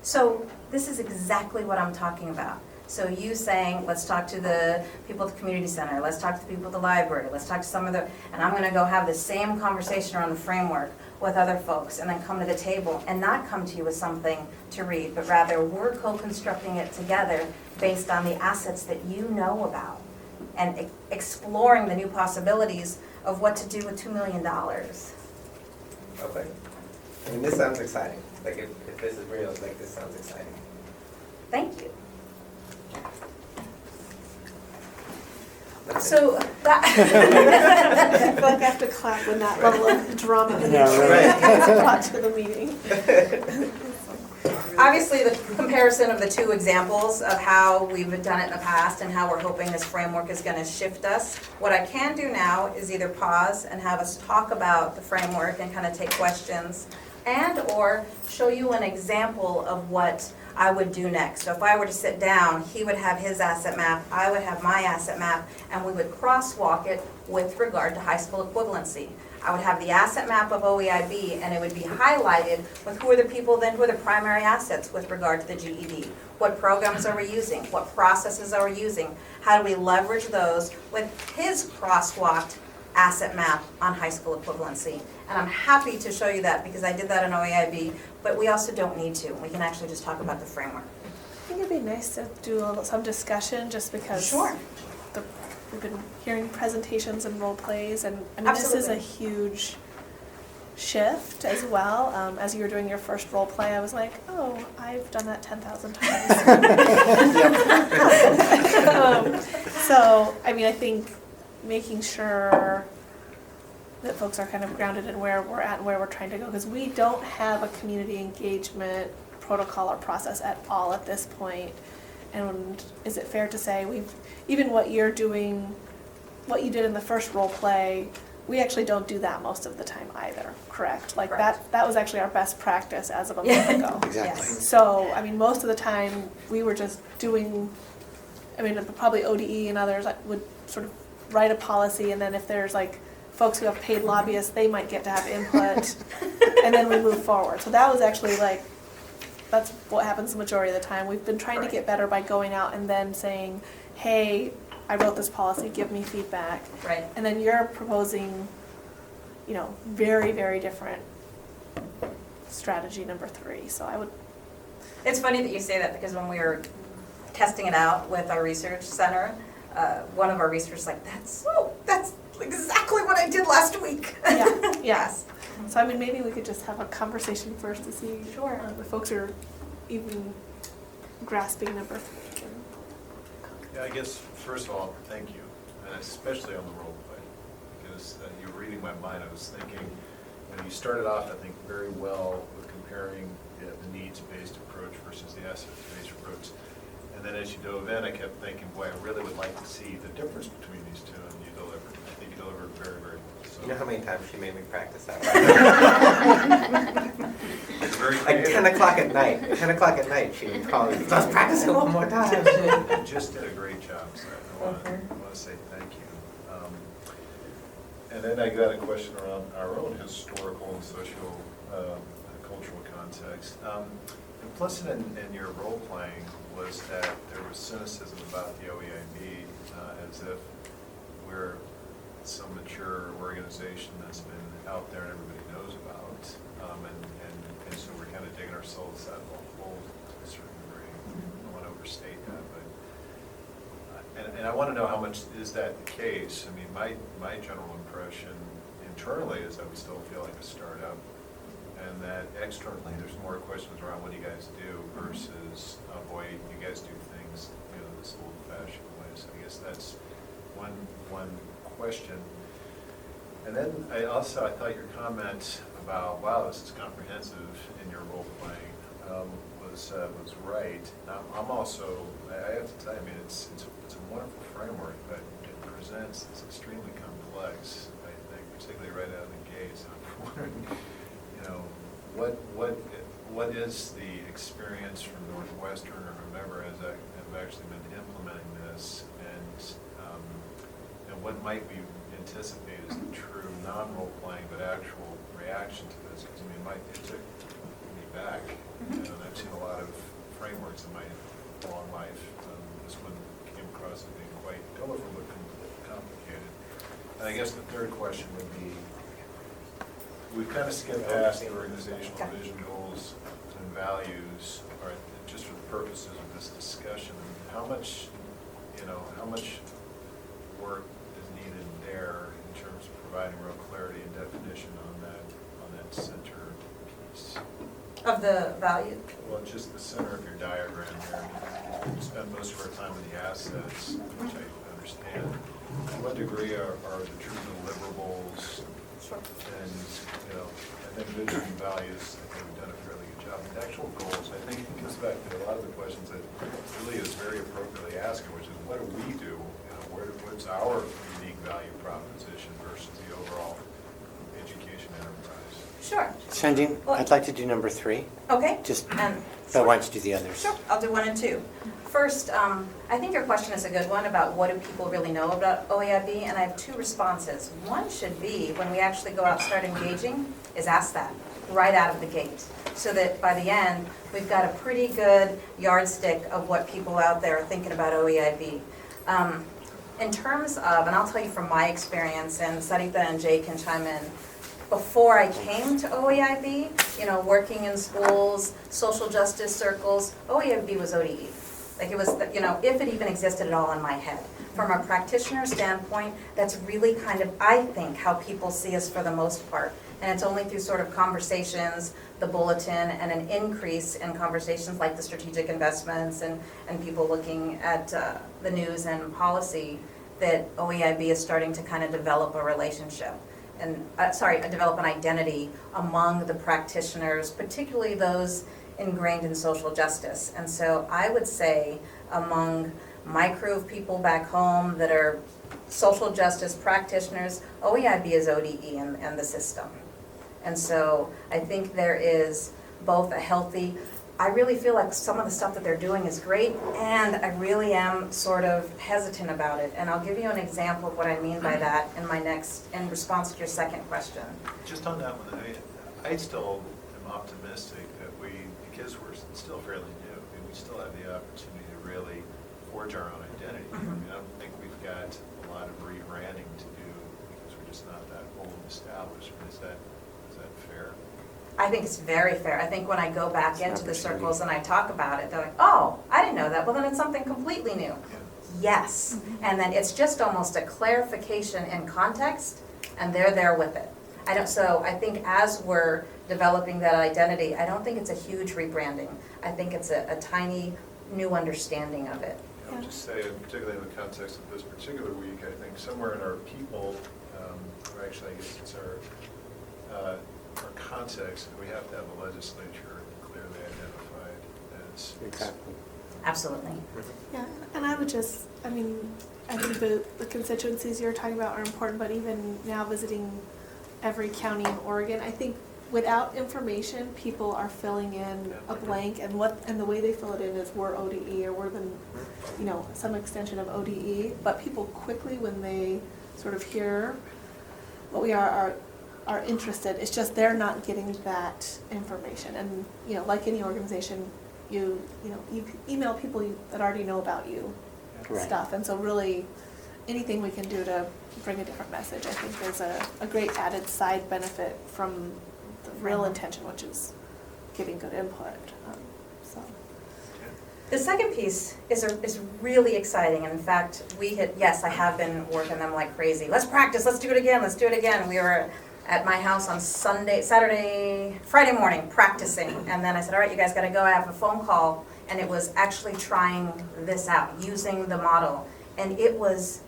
So this is exactly what I'm talking about. So you saying, let's talk to the people at the community center, let's talk to the people at the library, let's talk to some of the, and I'm gonna go have the same conversation around the framework with other folks and then come to the table and not come to you with something to read, but rather we're co-constructing it together based on the assets that you know about and exploring the new possibilities of what to do with $2 million. Okay. I mean, this sounds exciting. Like, if this is real, like, this sounds exciting. Thank you. So that I feel like I have to clap when that level of drama and is brought to the meeting. obviously the comparison of the two examples of how we've done it in the past and how we're hoping this framework is going to shift us. What I can do now is either pause and have us talk about the framework and kind of take questions, and or show you an example of what I would do next. So if I were to sit down, he would have his asset map, I would have my asset map, and we would crosswalk it with regard to high school equivalency. I would have the asset map of OEIB, and it would be highlighted with who are the people then, who are the primary assets with regard to the GED. What programs are we using? What processes are we using? How do we leverage those with his crosswalked asset map on high school equivalency? And I'm happy to show you that because I did that in OEIB, but we also don't need to. We can actually just talk about the framework. I think it'd be nice to do some discussion just because Sure. We've been hearing presentations and role plays, and I mean, Absolutely. this is a huge shift as well. As you were doing your first role play, I was like, oh, I've done that 10,000 times. So, I mean, I think making sure that folks are kind of grounded in where we're at and where we're trying to go, because we don't have a community engagement protocol or process at all at this point. And is it fair to say even what you're doing, what you did in the first role play, we actually don't do that most of the time either, correct? Like that was actually our best practice as of a month ago. Exactly. So, I mean, most of the time, we were just doing, I mean, probably ODE and others would sort of write a policy, and then if there's like folks who have paid lobbyists, they might get to have input, and then we move forward. So that was actually like, that's what happens the majority of the time. We've been trying to get better by going out and then saying, hey, I wrote this policy, give me feedback. Right. And then you're proposing, you know, very, very different strategy number 3. So I would. It's funny that you say that, because when we were testing it out with our research center, one of our researchers was like, that's exactly what I did last week. Yeah, yes. So I mean, maybe we could just have a conversation first to see if folks are even grasping number 3. Yeah, I guess, first of all, thank you, and especially on the role play, because you were reading my mind. I was thinking, you started off, I think, very well with comparing the needs-based approach versus the assets-based approach. And then as you dove in, I kept thinking, boy, I really would like to see the difference between these two, and you delivered. I think you delivered very, very well. So. You know how many times she made me practice that? Very like 10 o'clock at night. 10 o'clock at night, she would call me, let's practice it one more time. You just did a great job, so I want to say thank you. And then I got a question around our own historical and social, cultural context. Implicit in your role playing was that there was cynicism about the OEIB, as if we're some mature organization that's been out there and everybody knows about, and so we're kind of digging ourselves out of the hole to a certain degree. I don't want to overstate that, but and I want to know how much is that the case. I mean, my general impression internally is that we still feel like a startup, and that externally there's more questions around what do you guys do versus, oh boy, you guys do things, this old-fashioned way. So I guess that's one question. And then I thought your comment about, wow, this is comprehensive in your role playing was right. I'm also, I have to tell you, I mean, it's a wonderful framework, but it presents it's extremely complex, I think, particularly right out of the gate. So I'm wondering, what is the experience from Northwestern or whomever has actually been implementing this, and what might we anticipate as the true non-role playing but actual reaction to this? Because I mean, it took me back, and I've seen a lot of frameworks in my long life. This one came across as being quite colorful but complicated. And I guess the third question would be, we've kind of skipped past the organizational vision, goals, and values, or just for the purposes of this discussion. How much work is needed there in terms of providing real clarity and definition on that center piece? Of the value? Well, just the center of your diagram here. We spend most of our time on the assets, which I understand. To what degree are the true deliverables? Sure. And, I think vision and values, I think we've done a fairly good job. The actual goals, I think it goes back to a lot of the questions that Julie is very appropriately asking, which is what do we do? What's our unique value proposition versus the overall education enterprise? Sure. Shandine, I'd like to do number 3. Okay. But why don't you do the others? Sure, I'll do 1 and 2. First, I think your question is a good one about what do people really know about OEIB, and I have 2 responses. One should be, when we actually go out and start engaging, is ask that right out of the gate, so that by the end, we've got a pretty good yardstick of what people out there are thinking about OEIB. In terms of, and I'll tell you from my experience, and Sarita and Jay can chime in, before I came to OEIB, working in schools, social justice circles, OEIB was ODE. Like it was, if it even existed at all in my head. From a practitioner standpoint, that's really kind of, I think, how people see us for the most part. And it's only through sort of conversations, the bulletin, and an increase in conversations like the strategic investments and people looking at the news and policy that OEIB is starting to kind of develop a relationship and, develop an identity among the practitioners, particularly those ingrained in social justice. And so I would say among my crew of people back home that are social justice practitioners, OEIB is ODE in the system. And so I think there is both a healthy, I really feel like some of the stuff that they're doing is great, and I really am sort of hesitant about it. And I'll give you an example of what I mean by that in response to your second question. Just on that one, I still am optimistic that because we're still fairly new, we still have the opportunity to really forge our own identity. I mean, I don't think we've got a lot of rebranding to do because we're just not that old and established. Is that fair? I think it's very fair. I think when I go back into the circles and I talk about it, they're like, oh, I didn't know that. Well, then it's something completely new. Yes. And then it's just almost a clarification in context, and they're there with it. So I think as we're developing that identity, I don't think it's a huge rebranding. I think it's a tiny new understanding of it. I would just say, particularly in the context of this particular week, I think somewhere in our people, or actually I guess it's our context, we have to have a legislature clearly identified as. Exactly. Absolutely. Yeah, and I think the constituencies you're talking about are important, but even now visiting every county in Oregon, I think without information, people are filling in a blank, and the way they fill it in is we're ODE or we're some extension of ODE. But people quickly, when they sort of hear what we are interested. It's just they're not getting that information, and like any organization, you email people that already know about you stuff, and so really anything we can do to bring a different message, I think is a great added side benefit from the real intention, which is getting good input. The second piece is really exciting. And in fact, I have been working them like crazy. Let's practice, let's do it again. We were at my house on Friday morning practicing. And then I said, all right, you guys gotta go. I have a phone call. And it was actually trying this out, using the model. And it was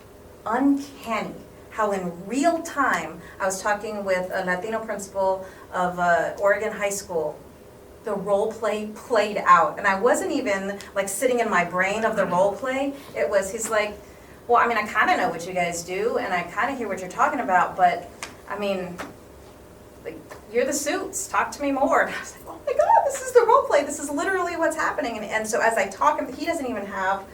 uncanny how in real time, I was talking with a Latino principal of Oregon High School. The role play played out. And I wasn't even like sitting in my brain of the role play. He's like, well, I mean, I kind of know what you guys do, and I kind of hear what you're talking about, but I mean, like, you're the suits, talk to me more. And I was like, oh my God, this is the role play. This is literally what's happening. And so as I talk, he doesn't even have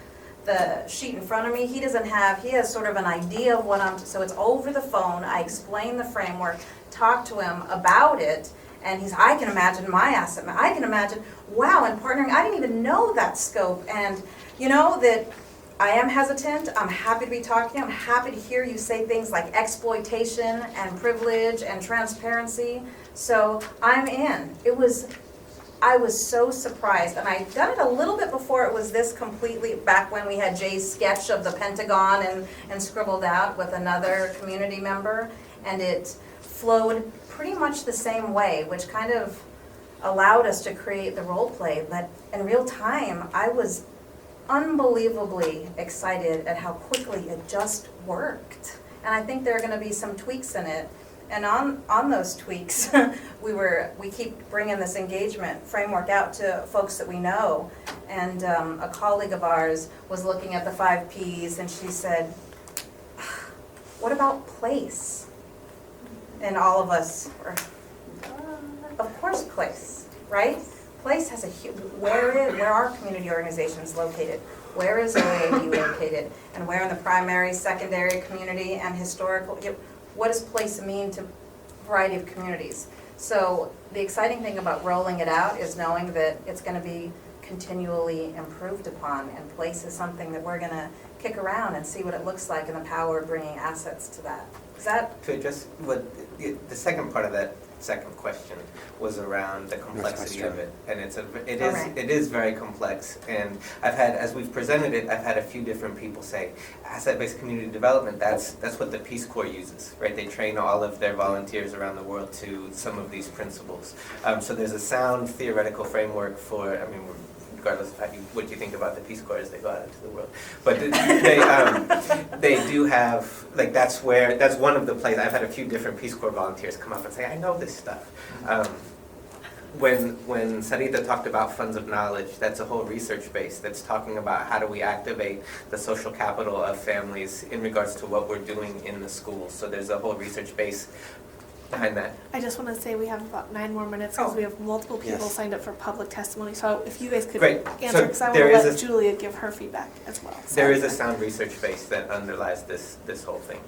the sheet in front of me. He has sort of an idea of so it's over the phone. I explain the framework, talk to him about it, and I can imagine my asset. I can imagine, wow, and partnering, I didn't even know that scope. And that I am hesitant. I'm happy to be talking. I'm happy to hear you say things like exploitation and privilege and transparency. So I'm in. I was so surprised, and I'd done it a little bit before it was this completely, back when we had Jay's sketch of the Pentagon and scribbled out with another community member, and it flowed pretty much the same way, which kind of allowed us to create the role play. But in real time, I was unbelievably excited at how quickly it just worked. And I think there are going to be some tweaks in it. And on those tweaks, we keep bringing this engagement framework out to folks that we know. And a colleague of ours was looking at the 5 Ps, and she said, what about place? And all of us were, of course place, right? Place has where are community organizations located? Where is OEIB located? And where in the primary, secondary, community, and historical? What does place mean to a variety of communities? So the exciting thing about rolling it out is knowing that it's going to be continually improved upon, and place is something that we're going to kick around and see what it looks like and the power of bringing assets to that. Is that? To address the second part of that, second question was around the complexity of it. And Correct. it is very complex. And I've had, as we've presented it, I've had a few different people say, asset-based community development, that's what the Peace Corps uses, right? They train all of their volunteers around the world to some of these principles. So there's a sound theoretical framework for, I mean, regardless of what you think about the Peace Corps as they go out into the world. But they do have, like, that's one of the places. I've had a few different Peace Corps volunteers come up and say, I know this stuff. When Sarita talked about funds of knowledge, that's a whole research base that's talking about how do we activate the social capital of families in regards to what we're doing in the schools. So there's a whole research base behind that. I just want to say we have about 9 more minutes because we have multiple people Yes. signed up for public testimony. So if you guys could Great. answer, So because I want there to is let a- Julia give her feedback as well. There is a sound research base that underlies this whole thing.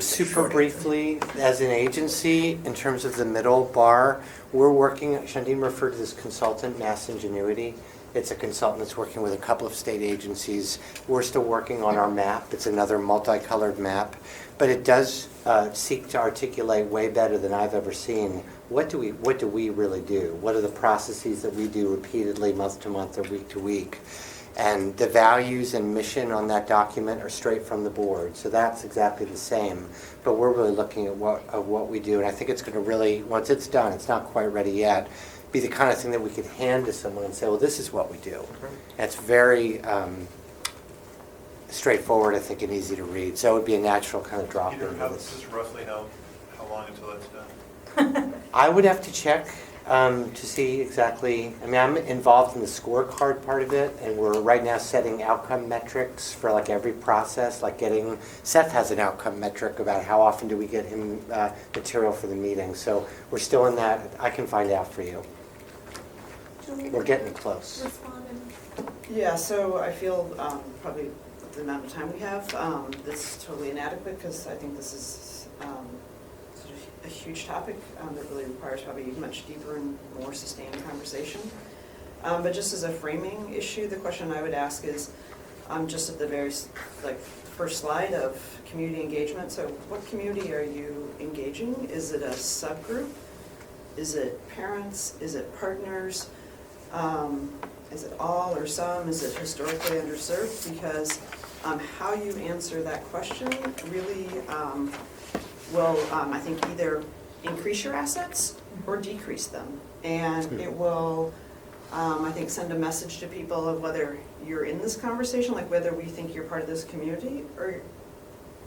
Super briefly, as an agency, in terms of the middle bar, we're working, Shandine referred to this consultant, Mass Ingenuity. It's a consultant that's working with a couple of state agencies. We're still working on our map. It's another multicolored map. But it does seek to articulate way better than I've ever seen. What do we really do? What are the processes that we do repeatedly, month to month or week to week? And the values and mission on that document are straight from the board. So that's exactly the same. But we're really looking at what we do. And I think it's going to really, once it's done, it's not quite ready yet, be the kind of thing that we could hand to someone and say, well, this is what we do. And it's very straightforward, I think, and easy to read. So it would be a natural kind of drop Peter, into this. just roughly how long until that's done? I would have to check to see exactly. I mean, I'm involved in the scorecard part of it, and we're right now setting outcome metrics for like every process. Like Seth has an outcome metric about how often do we get him material for the meeting. So we're still in that. I can find out for you. Julia, We're getting close. respond and- Yeah, so I feel probably the amount of time we have, that's totally inadequate because I think this is sort of a huge topic that really requires probably a much deeper and more sustained conversation. But just as a framing issue, the question I would ask is just at the very first slide of community engagement. So what community are you engaging? Is it a subgroup? Is it parents? Is it partners? Is it all or some? Is it historically underserved? Because how you answer that question really will, I think, either increase your assets or decrease them. And it will, I think, send a message to people of whether you're in this conversation, like whether we think you're part of this community or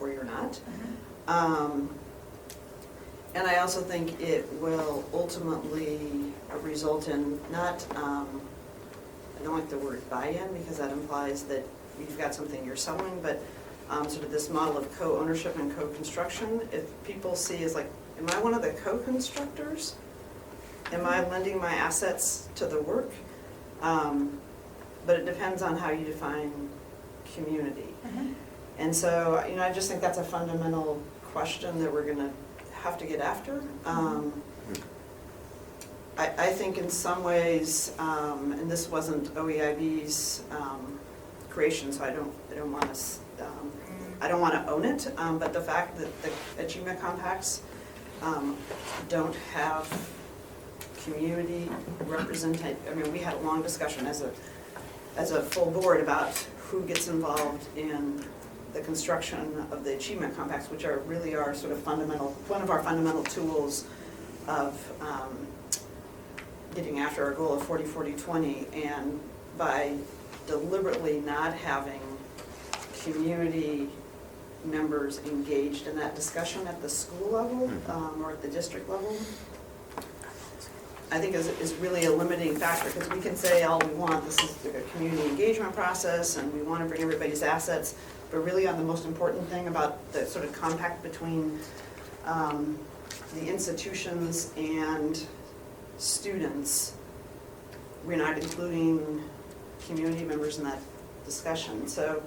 you're not. And I also think it will ultimately result in not, I don't like the word buy-in because that implies that you've got something you're selling, but sort of this model of co-ownership and co-construction. If people see as like, am I one of the co-constructors? Am I lending my assets to the work? But it depends on how you define community. And so, I just think that's a fundamental question that we're going to have to get after. I think in some ways, and this wasn't OEIB's creation, so I don't want to own it. But the fact that the achievement compacts don't have community representation. I mean, we had a long discussion as a full board about who gets involved in the construction of the achievement compacts, which really are sort of one of our fundamental tools of getting after our goal of 40-40-20. And by deliberately not having community members engaged in that discussion at the school level or at the district level, I think is really a limiting factor, because we can say all we want, this is a community engagement process and we want to bring everybody's assets, but really on the most important thing about the sort of compact between the institutions and students, we're not including community members in that discussion. So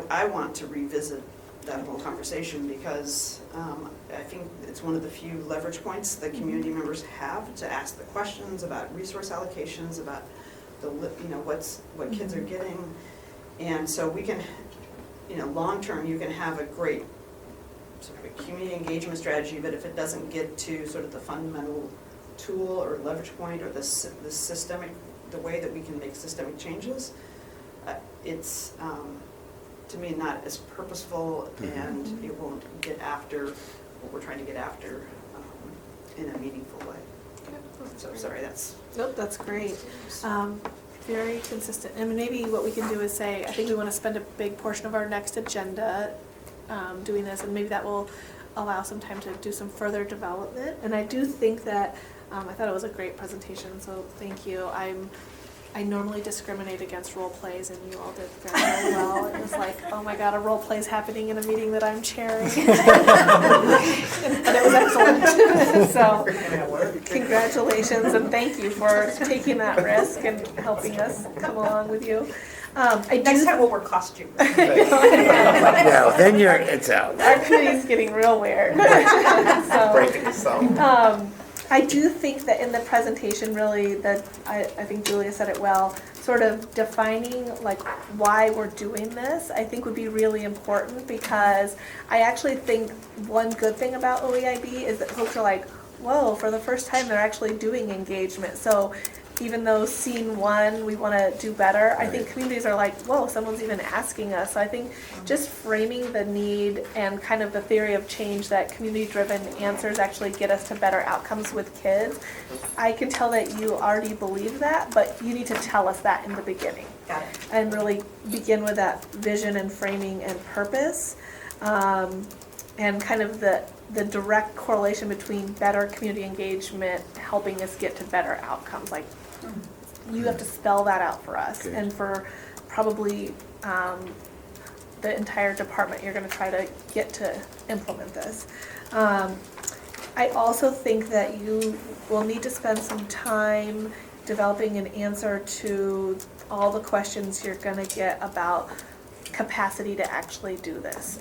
I want to revisit that whole conversation because I think it's one of the few leverage points that community members have to ask the questions about resource allocations, about what kids are getting. And so we can, long term, you can have a great sort of a community engagement strategy, but if it doesn't get to sort of the fundamental tool or leverage point or the systemic, the way that we can make systemic changes, it's, to me, not as purposeful, and it won't get after what we're trying to get after in a meaningful way. So, sorry, that's... Nope, that's great. Very consistent. And maybe what we can do is say, I think we want to spend a big portion of our next agenda doing this, and maybe that will allow some time to do some further development. And I do think that, I thought it was a great presentation, so thank you. I normally discriminate against role plays, and you all did very, very well. It was like, oh my God, a role play is happening in a meeting that I'm chairing. And it was excellent. So congratulations, and thank you for taking that risk and helping us come along with you. Next time we'll wear costumes. No, then it's out. Our committee's getting real weird. So, Breaking some. I do think that in the presentation, really, that I think Julia said it well, sort of defining like why we're doing this, I think would be really important, because I actually think one good thing about OEIB is that folks are like, whoa, for the first time they're actually doing engagement. So even though scene one, we want to do better, I think communities are like, whoa, someone's even asking us. So I think just framing the need and kind of the theory of change that community-driven answers actually get us to better outcomes with kids. I can tell that you already believe that, but you need to tell us that in the beginning. Got it. And really begin with that vision and framing and purpose, and kind of the direct correlation between better community engagement helping us get to better outcomes. Like, you have to spell that out for us. Good. And for probably the entire department, you're going to try to get to implement this. I also think that you will need to spend some time developing an answer to all the questions you're going to get about capacity to actually do this.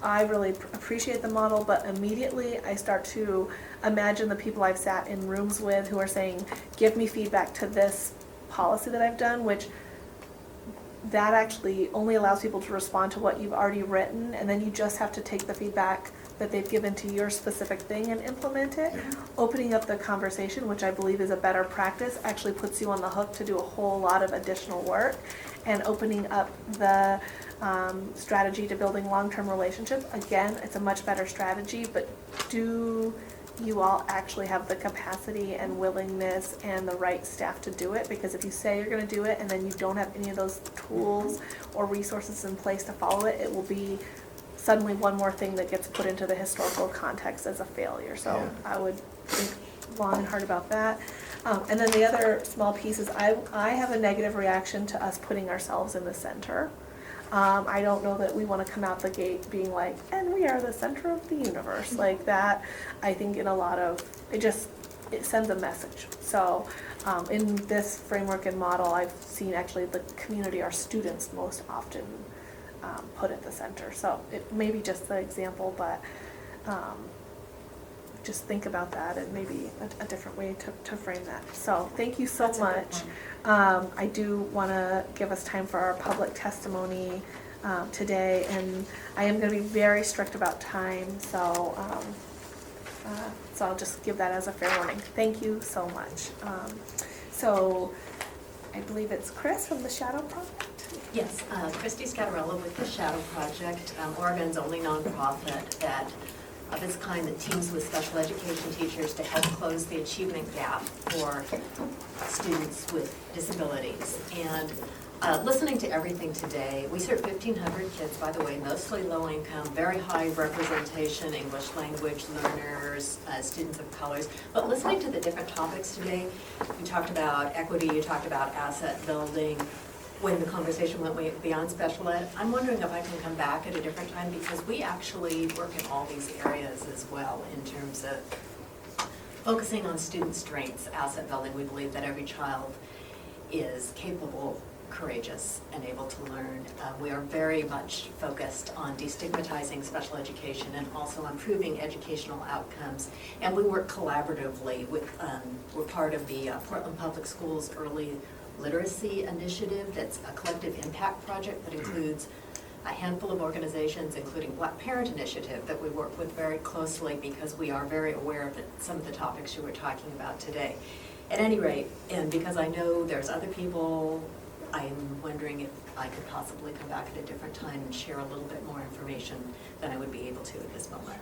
I really appreciate the model, but immediately I start to imagine the people I've sat in rooms with who are saying, give me feedback to this policy that I've done, which that actually only allows people to respond to what you've already written, and then you just have to take the feedback that they've given to your specific thing and implement it. Opening up the conversation, which I believe is a better practice, actually puts you on the hook to do a whole lot of additional work, and opening up the strategy to building long-term relationships. Again, it's a much better strategy, but do you all actually have the capacity and willingness and the right staff to do it? Because if you say you're going to do it and then you don't have any of those tools or resources in place to follow it, it will be suddenly one more thing that gets put into the historical context as a failure. So I would think long and hard about that. And then the other small piece is I have a negative reaction to us putting ourselves in the center. I don't know that we want to come out the gate being like, and we are the center of the universe. Like that, I think in a lot of, it sends a message. So in this framework and model, I've seen actually the community, our students most often put at the center. So it may be just the example, but just think about that and maybe a different way to frame that. So thank you so much. I do want to give us time for our public testimony today, and I am going to be very strict about time, so I'll just give that as a fair warning. Thank you so much. So I believe it's Chris from the Shadow Project. Yes, Christy Scatarella with the Shadow Project, Oregon's only nonprofit that of its kind that teams with special education teachers to help close the achievement gap for students with disabilities. And listening to everything today, we serve 1,500 kids, by the way, mostly low income, very high representation, English language learners, students of colors. But listening to the different topics today, you talked about equity, you talked about asset building. When the conversation went way beyond special ed, I'm wondering if I can come back at a different time, because we actually work in all these areas as well in terms of focusing on student strengths, asset building. We believe that every child is capable, courageous, and able to learn. We are very much focused on destigmatizing special education and also improving educational outcomes. And we work collaboratively with, we're part of the Portland Public Schools Early Literacy Initiative. That's a collective impact project that includes a handful of organizations, including Black Parent Initiative, that we work with very closely because we are very aware of some of the topics you were talking about today. At any rate, and because I know there's other people, I'm wondering if I could possibly come back at a different time and share a little bit more information than I would be able to at this moment.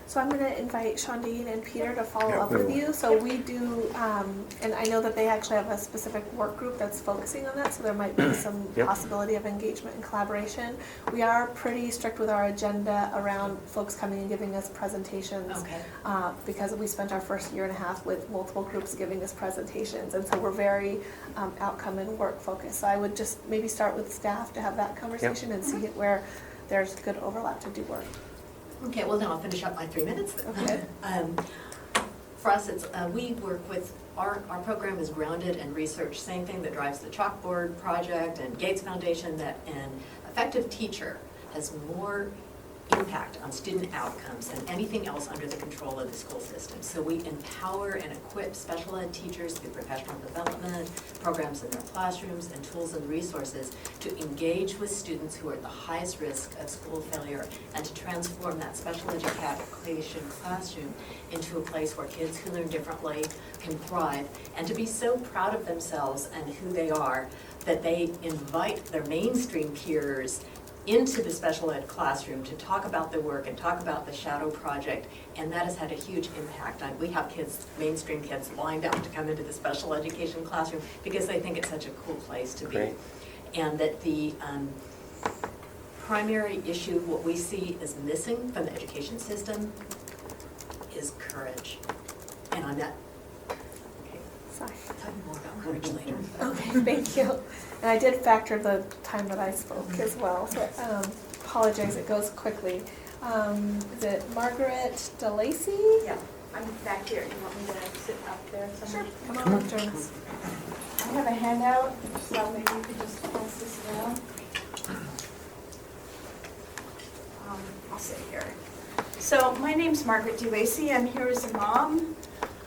So I'm going to invite Shondine and Peter to follow up with you. So we do, and I know that they actually have a specific work group that's focusing on that, so there might be some possibility of engagement and collaboration. We are pretty strict with our agenda around folks coming and giving us presentations, because we spent our first year and a half with multiple groups giving us presentations, and so we're very outcome and work focused. So I would just maybe start with staff to have that conversation and see where there's good overlap to do work. Okay, well then I'll finish up my 3 minutes then. Okay. For us, it's we work with, our program is grounded in research, same thing that drives the Chalkboard Project and Gates Foundation, that an effective teacher has more impact on student outcomes than anything else under the control of the school system. So we empower and equip special ed teachers through professional development, programs in their classrooms, and tools and resources to engage with students who are at the highest risk of school failure and to transform that special education classroom into a place where kids who learn differently can thrive, and to be so proud of themselves and who they are that they invite their mainstream peers into the special ed classroom to talk about their work and talk about the Shadow Project, and that has had a huge impact on, we have kids, mainstream kids, lined up to come into the special education classroom because they think it's such a cool place to be. And that the primary issue, what we see is missing from the education system is courage. And on that, Sorry. talk more about courage later. Okay, thank you. And I did factor the time that I spoke as well, so apologize, it goes quickly. Is it Margaret DeLacy? Yeah, I'm back here. You want me to sit up there somewhere? Sure, come on, join us. I have a handout, so maybe you could just pass this around. I'll sit here. So my name's Margaret DeLacy. I'm here as a mom.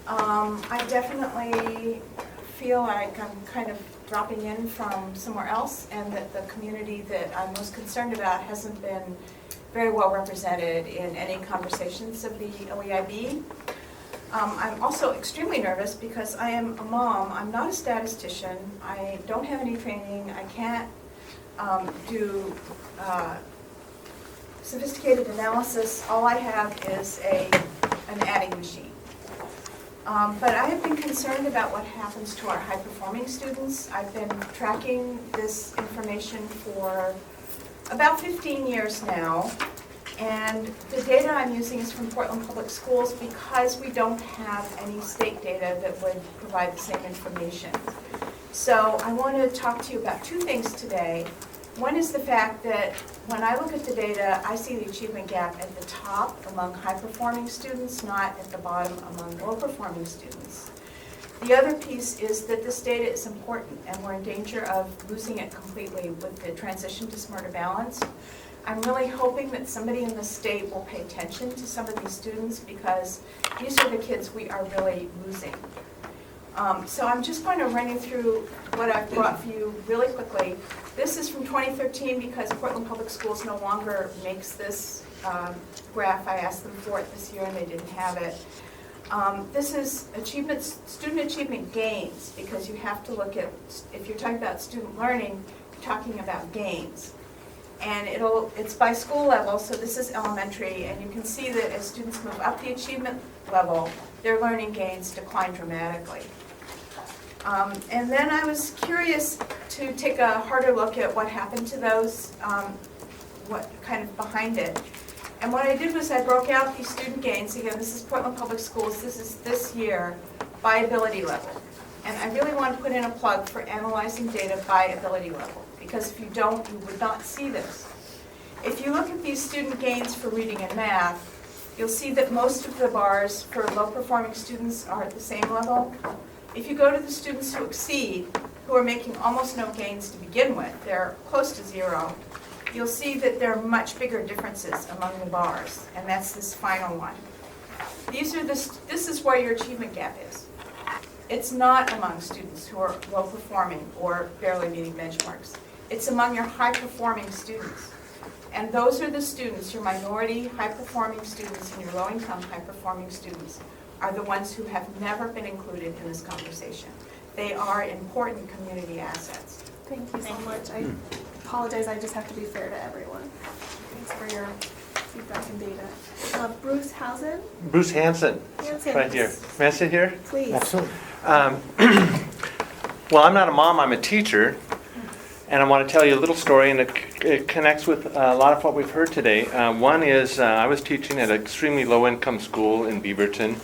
I definitely feel like I'm kind of dropping in from somewhere else, and that the community that I'm most concerned about hasn't been very well represented in any conversations of the OEIB. I'm also extremely nervous because I am a mom. I'm not a statistician. I don't have any training. I can't do sophisticated analysis. All I have is an adding machine. But I have been concerned about what happens to our high-performing students. I've been tracking this information for about 15 years now, and the data I'm using is from Portland Public Schools because we don't have any state data that would provide the same information. So I want to talk to you about two things today. One is the fact that when I look at the data, I see the achievement gap at the top among high-performing students, not at the bottom among low-performing students. The other piece is that this data is important, and we're in danger of losing it completely with the transition to smarter balance. I'm really hoping that somebody in the state will pay attention to some of these students because these are the kids we are really losing. So I'm just going to run you through what I've brought for you really quickly. This is from 2013 because Portland Public Schools no longer makes this graph. I asked them for it this year and they didn't have it. This is student achievement gains, because you have to look at, if you're talking about student learning, you're talking about gains. And it's by school level, so this is elementary, and you can see that as students move up the achievement level, their learning gains decline dramatically. And then I was curious to take a harder look at what happened to those, what kind of behind it. And what I did was I broke out these student gains. Again, this is Portland Public Schools. This is this year by ability level. And I really want to put in a plug for analyzing data by ability level, because if you don't, you would not see this. If you look at these student gains for reading and math, you'll see that most of the bars for low-performing students are at the same level. If you go to the students who exceed, who are making almost no gains to begin with, they're close to zero, you'll see that there are much bigger differences among the bars, and that's this final one. This is where your achievement gap is. It's not among students who are low-performing or barely meeting benchmarks. It's among your high-performing students. And those are the students, your minority high-performing students and your low-income high-performing students are the ones who have never been included in this conversation. They are important community assets. Thank you so much. I apologize, I just have to be fair to everyone. Thanks for your feedback and data. Bruce Housen? Bruce Hansen, Hansen. right here. May I sit here? Please. Absolutely. Well, I'm not a mom, I'm a teacher, and I want to tell you a little story, and it connects with a lot of what we've heard today. One is I was teaching at an extremely low-income school in Beaverton,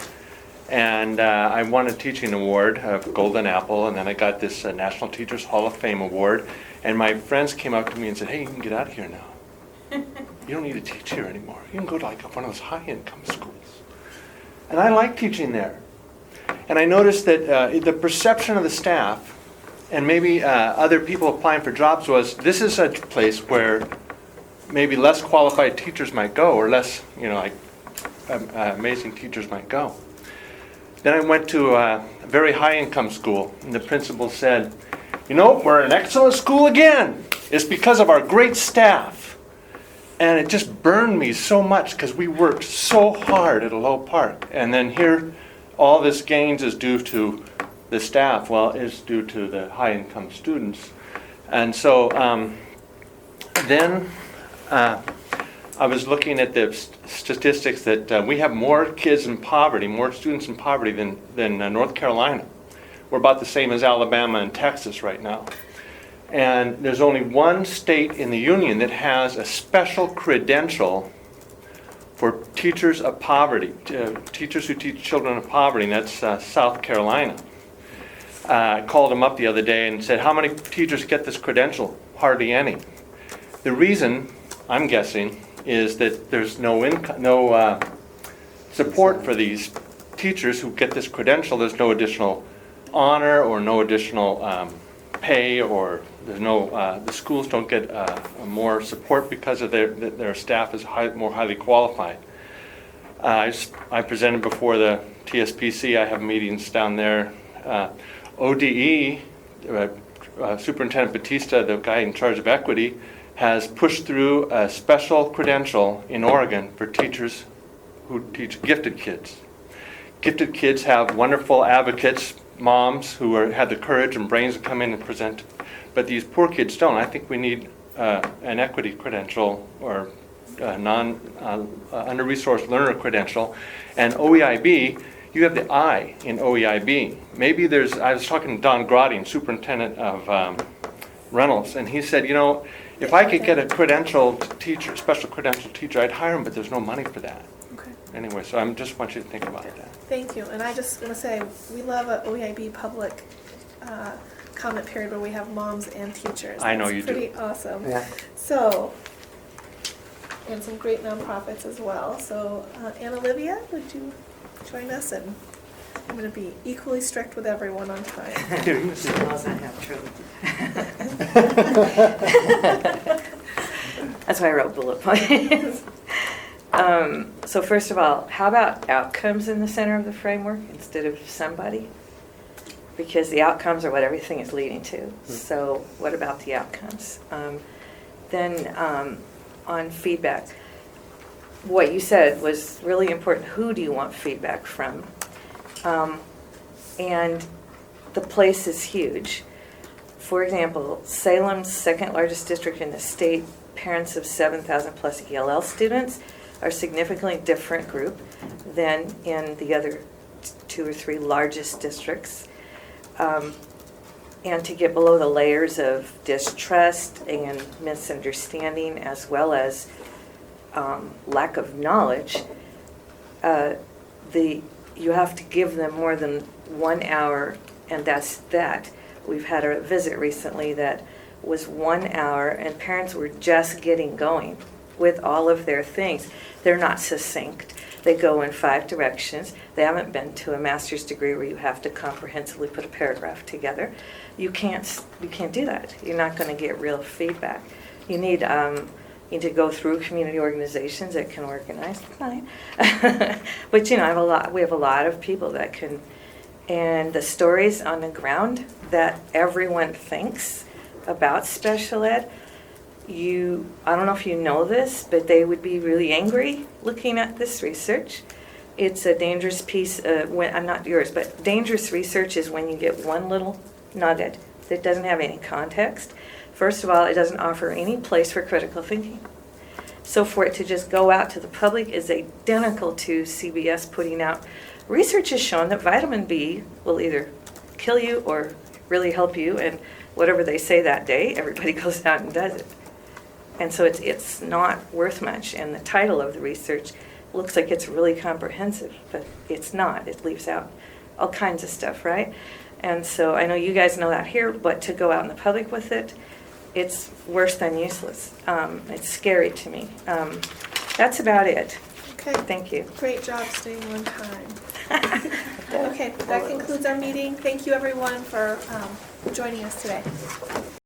and I won a teaching award, a Golden Apple, and then I got this National Teachers Hall of Fame award, and my friends came up to me and said, hey, you can get out of here now. You don't need to teach here anymore. You can go to like one of those high-income schools. And I like teaching there. And I noticed that the perception of the staff and maybe other people applying for jobs was, this is a place where maybe less qualified teachers might go, or less, like amazing teachers might go. Then I went to a very high-income school, and the principal said, we're an excellent school again. It's because of our great staff. And it just burned me so much because we worked so hard at a low park. And then here, all this gains is due to the staff. Well, it's due to the high-income students. And so then I was looking at the statistics that we have more kids in poverty, more students in poverty than North Carolina. We're about the same as Alabama and Texas right now. And there's only one state in the union that has a special credential for teachers of poverty, teachers who teach children of poverty, and that's South Carolina. I called them up the other day and said, how many teachers get this credential? Hardly any. The reason, I'm guessing, is that there's no support for these teachers who get this credential. There's no additional honor or no additional pay, or there's no, the schools don't get more support because of their staff is more highly qualified. I presented before the TSPC. I have meetings down there. ODE, Superintendent Batista, the guy in charge of equity, has pushed through a special credential in Oregon for teachers who teach gifted kids. Gifted kids have wonderful advocates, moms who have the courage and brains to come in and present, but these poor kids don't. I think we need an equity credential or a under-resourced learner credential. And OEIB, you have the I in OEIB. Maybe I was talking to Don Grotting, superintendent of Reynolds, and he said, if I could get a credentialed teacher, special credentialed teacher, I'd hire him, but there's no money for that. Okay. Anyway, so I just want you to think about that. Thank you. And I just want to say, we love an OEIB public comment period where we have moms and teachers. I know you do. Pretty awesome. Yeah. So, and some great nonprofits as well. So, Anna Olivia, would you join us? And I'm going to be equally strict with everyone on time. As well as I have trouble. That's why I wrote bullet points. So first of all, how about outcomes in the center of the framework instead of somebody? Because the outcomes are what everything is leading to. So what about the outcomes? Then on feedback, what you said was really important. Who do you want feedback from? And the place is huge. For example, Salem's second largest district in the state, parents of 7,000 plus ELL students are a significantly different group than in the other 2 or 3 largest districts. And to get below the layers of distrust and misunderstanding as well as lack of knowledge, you have to give them more than 1 hour, and that's that. We've had a visit recently that was 1 hour, and parents were just getting going with all of their things. They're not succinct. They go in 5 directions. They haven't been to a master's degree where you have to comprehensively put a paragraph together. You can't do that. You're not going to get real feedback. You need to go through community organizations that can organize. Fine. But we have a lot of people that can, and the stories on the ground that everyone thinks about special ed, I don't know if you know this, but they would be really angry looking at this research. It's a dangerous piece, not yours, but dangerous research is when you get one little nugget that doesn't have any context. First of all, it doesn't offer any place for critical thinking. So for it to just go out to the public is identical to CBS putting out. Research has shown that vitamin B will either kill you or really help you, and whatever they say that day, everybody goes out and does it. And so it's not worth much. And the title of the research looks like it's really comprehensive, but it's not. It leaves out all kinds of stuff, right? And so I know you guys know that here, but to go out in the public with it, it's worse than useless. It's scary to me. That's about it. Okay. Thank you. Great job staying on time. Okay, that concludes our meeting. Thank you everyone for joining us today.